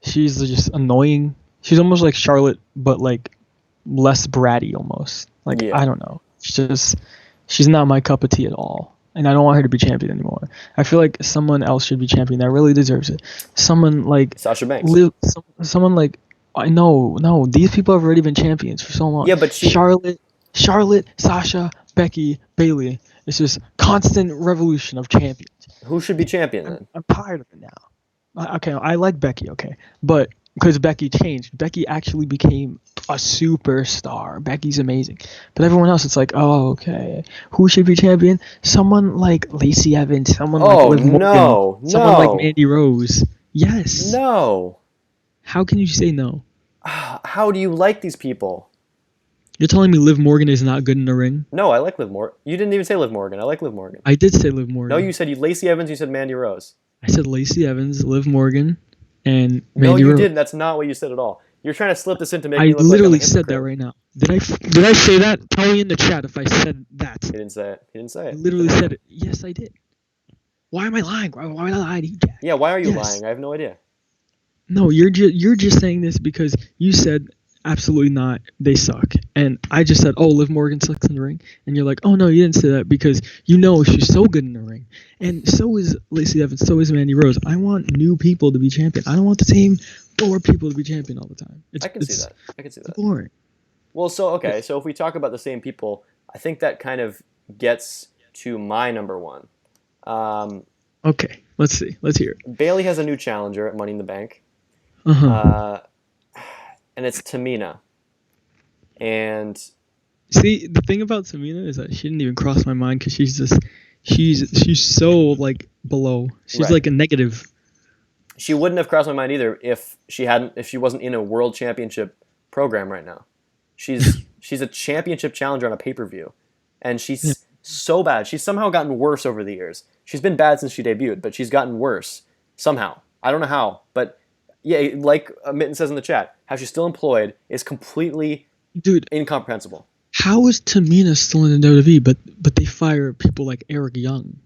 She's just annoying. She's almost like Charlotte, but less bratty almost. I don't know. She's not my cup of tea at all. And I don't want her to be champion anymore. I feel like someone else should be champion that really deserves it. Someone like Sasha Banks. Someone like no. These people have already been champions for so long. Yeah, but Charlotte, Sasha, Becky, Bayley. It's just constant revolution of champions. Who should be champion then? I'm tired of it now. Okay, I like Becky. Okay, but because Becky changed, Becky actually became a superstar. Becky's amazing, but everyone else, it's oh, okay. Who should be champion? Someone like Lacey Evans. Someone like Liv Morgan. Someone like Mandy Rose. Yes. No. How can you say no? How do you like these people? You're telling me Liv Morgan is not good in the ring? No, I like Liv Morgan. You didn't even say Liv Morgan. I like Liv Morgan. I did say Liv Morgan. No, you said Lacey Evans. You said Mandy Rose. I said Lacey Evans, Liv Morgan, and Mandy Rose. No, you didn't. That's not what you said at all. You're trying to slip this into making me me look literally like said that right now. Did I say that? Tell me in the chat if I said that. He didn't say it. I literally said it. Yes, I did. Why am I lying? Why would I lie to you, Jack? Yeah, why are you lying? I have no idea. No, you're just saying this because you said absolutely not. They suck, and I just said, oh, Liv Morgan sucks in the ring, and you're like, oh no, you didn't say that because you know she's so good in the ring, and so is Lacey Evans, so is Mandy Rose. I want new people to be champion. I don't want the same 4 people to be champion all the time. I can see that. It's boring. Well, so if we talk about the same people, I think that kind of gets to my number one. Okay, let's see. Let's hear it. Bayley has a new challenger at Money in the Bank. And it's Tamina. And see, the thing about Tamina is that she didn't even cross my mind because she's so below. She's like a negative. She wouldn't have crossed my mind either if she wasn't in a world championship program right now. She's a championship challenger on a pay-per-view, and she's so bad. She's somehow gotten worse over the years. She's been bad since she debuted, but she's gotten worse somehow. I don't know how, but yeah, like Mitten says in the chat, how she's still employed is completely incomprehensible. How is Tamina still in the WWE, but they fire people like Eric Young?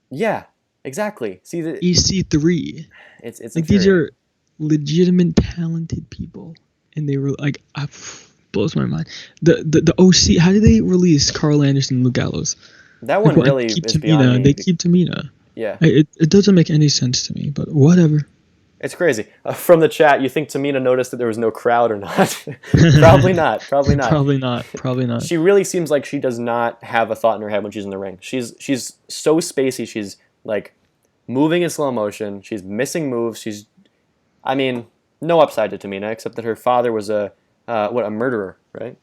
Yeah, exactly. See the EC3. It's these are legitimate talented people, and they were blows my mind. The OC. How did they release Carl Anderson and Luke Gallows? That one really is beyond me. They keep Tamina. Yeah. It doesn't make any sense to me, but whatever. It's crazy. From the chat, you think Tamina noticed that there was no crowd or not? Probably not. Probably not. She really seems like she does not have a thought in her head when she's in the ring. She's so spacey. She's moving in slow motion. She's missing moves. No upside to Tamina except that her father was a murderer, right?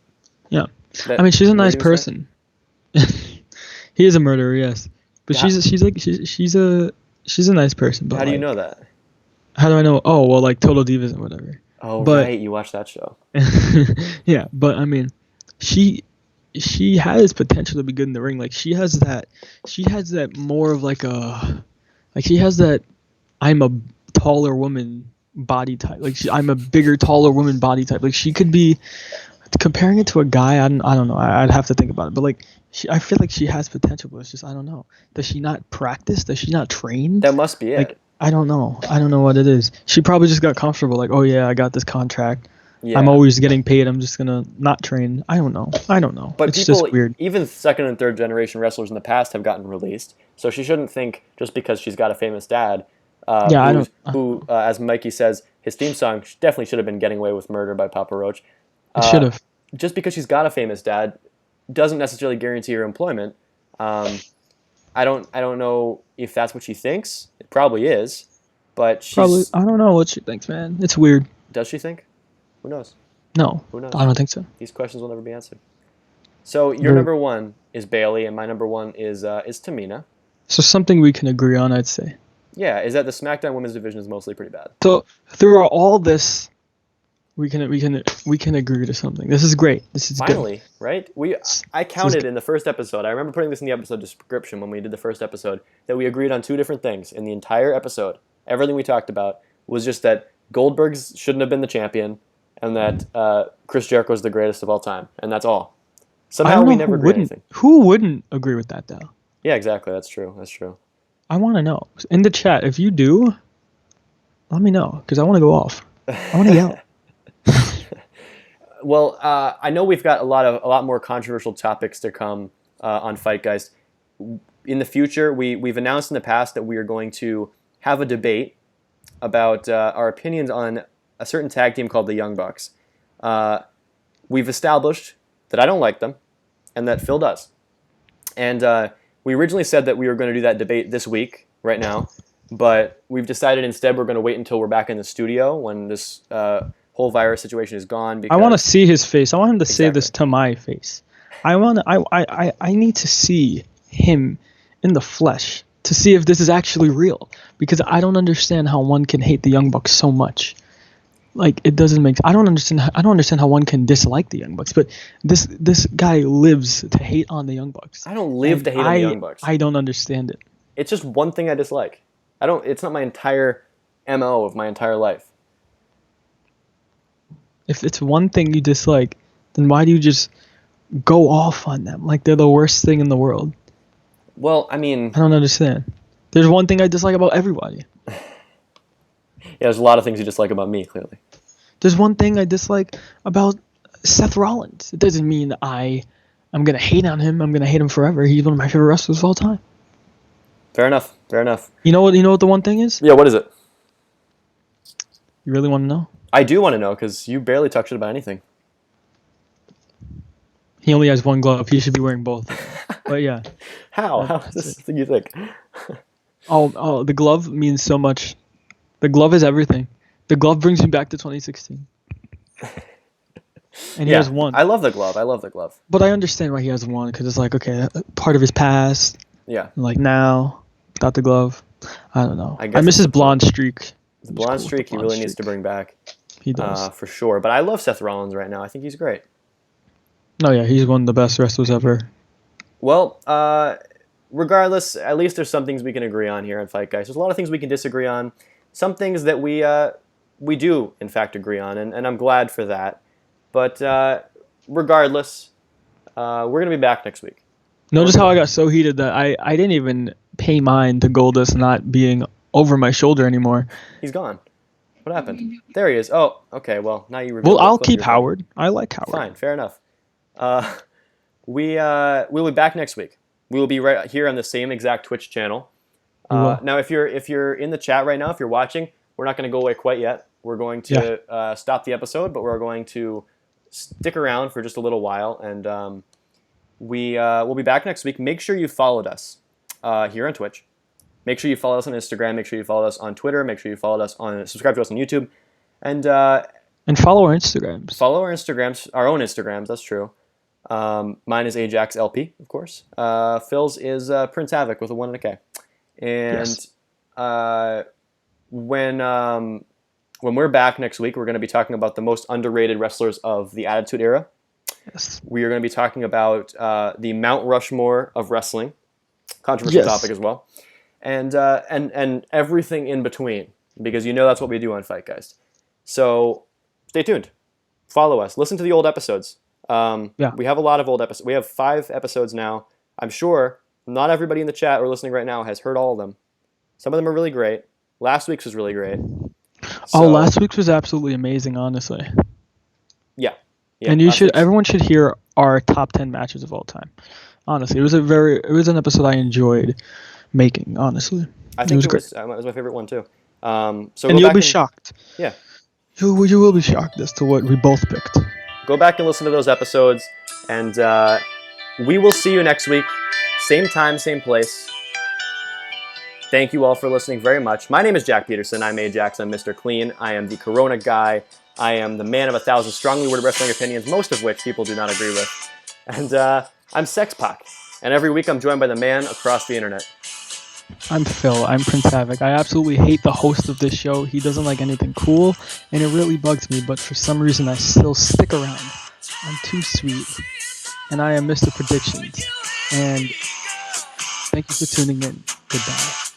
Yeah. She's a nice person. He is a murderer, yes. But she's a nice person. But how do you know that? How do I know? Oh, well, Total Divas and whatever. Oh, right. You watched that show. Yeah, but she has potential to be good in the ring. She has that more of she has that I'm a taller woman body type. I'm a bigger, taller woman body type. She could be, comparing it to a guy, I don't know. I'd have to think about it. But I feel like she has potential, but it's just I don't know. Does she not practice? Does she not train? That must be it. I don't know. I don't know what it is. She probably just got comfortable. Like, oh yeah, I got this contract. Yeah. I'm always getting paid. I'm just gonna not train. I don't know. But It's people, just weird. even second and third generation wrestlers in the past have gotten released. So she shouldn't think just because she's got a famous dad, Yeah, I don't. who, as Mikey says, his theme song definitely should have been "Getting Away with Murder" by Papa Roach. It should have. Just because she's got a famous dad doesn't necessarily guarantee her employment. I don't know if that's what she thinks. It probably is, but Probably. I don't know what she thinks, man. It's weird. does she think? Who knows? No, Who knows? I don't think so. These questions will never be answered. So your Very- number one is Bailey, and my number one is Tamina. So something we can agree on, I'd say. Yeah, is that the SmackDown Women's Division is mostly pretty bad. So through all this, we can agree to something. This is great. This is Finally, right? I counted good. in the first episode. I remember putting this in the episode description when we did the first episode that we agreed on two different things in the entire episode. Everything we talked about was just that Goldberg's shouldn't have been the champion, and that Chris Jericho is the greatest of all time, and that's all. Somehow we never agreed on anything. Who wouldn't agree with that though? Yeah, exactly. That's true. That's true. I want to know in the chat if you do. Let me know because I want to go off. I want to yell. Well, I know we've got a lot more controversial topics to come on FightGeist. In the future, we've announced in the past that we are going to have a debate about our opinions on a certain tag team called the Young Bucks. We've established that I don't like them, and that Phil does. And we originally said that we were going to do that debate this week, right now, but we've decided instead we're going to wait until we're back in the studio when this whole virus situation is gone. Because I want to see his face. I want him to say Exactly. this to my face. I need to see him in the flesh to see if this is actually real, because I don't understand how one can hate the Young Bucks so much. Like, it doesn't make. I don't understand how one can dislike the Young Bucks, but this guy lives to hate on the Young Bucks. I don't live to hate on the Young Bucks. I don't understand it. It's just one thing I dislike. It's not my entire MO of my entire life. If it's one thing you dislike, then why do you just go off on them like they're the worst thing in the world? Well, I mean, I don't understand. There's one thing I dislike about everybody. yeah, there's a lot of things you dislike about me, clearly. There's one thing I dislike about Seth Rollins. It doesn't mean I'm gonna hate on him. I'm gonna hate him forever. He's one of my favorite wrestlers of all time. Fair enough. Fair enough. You know what the one thing is? Yeah, what is it? You really want to know? I do want to know because you barely talk shit about anything. He only has one glove. He should be wearing both. But yeah. How? How is this thing you think? Oh, the glove means so much. The glove is everything. The glove brings me back to 2016. And he has one. I love the glove. I love the glove. But I understand why he has one, because it's like, okay, part of his past. Yeah. Like now, without the glove. I don't know. I I guess miss it's his the blonde streak. The blonde streak he really needs to bring back. He does. For sure. But I love Seth Rollins right now. I think he's great. No, yeah, he's one of the best wrestlers ever. Well, regardless, at least there's some things we can agree on here on FightGeist. There's a lot of things we can disagree on. Some things that we do, in fact, agree on, and I'm glad for that. But regardless, we're going to be back next week. Notice how I got so heated that I didn't even pay mind to Goldust not being over my shoulder anymore. He's gone. What happened? There he is. Oh, okay. Well, now you reveal. Well, I'll keep Howard. I like Howard. Fine, fair enough. We'll be back next week. We will be right here on the same exact Twitch channel. Now, if you're in the chat right now, if you're watching, we're not going to go away quite yet. We're going to stop the episode, but we're going to stick around for just a little while, and we'll be back next week. Make sure you followed us here on Twitch. Make sure you follow us on Instagram. Make sure you follow us on Twitter. Make sure you subscribe to us on YouTube, and follow our Instagrams. Follow our Instagrams, our own Instagrams. That's true. Mine is Ajax LP, of course. Phil's is Prince Havoc with a 1 and a K. And Yes. When we're back next week, we're going to be talking about the most underrated wrestlers of the Attitude Era. Yes. We are going to be talking about the Mount Rushmore of wrestling, controversial topic as well, and everything in between, because that's what we do on FightGeist. So stay tuned, follow us, listen to the old episodes. We have a lot of old episodes. We have 5 episodes now. I'm sure not everybody in the chat or listening right now has heard all of them. Some of them are really great. Last week's was really great. Last week's was absolutely amazing, honestly. Yeah. And everyone should hear our top 10 matches of all time. Honestly, it was an episode I enjoyed making, honestly. I think it was my favorite one too. So you'll be shocked. Yeah. You will be shocked as to what we both picked. Go back and listen to those episodes, and we will see you next week. Same time, same place. Thank you all for listening very much. My name is Jack Peterson. I'm Ajax. I'm Mr. Clean. I am the Corona guy. I am the man of 1,000 strongly worded wrestling opinions, most of which people do not agree with. And I'm Sex Pac. And every week I'm joined by the man across the internet. I'm Phil. I'm Prince Havoc. I absolutely hate the host of this show. He doesn't like anything cool, and it really bugs me, but for some reason I still stick around. I'm too sweet. And I am Mr. Predictions. And thank you for tuning in. Goodbye.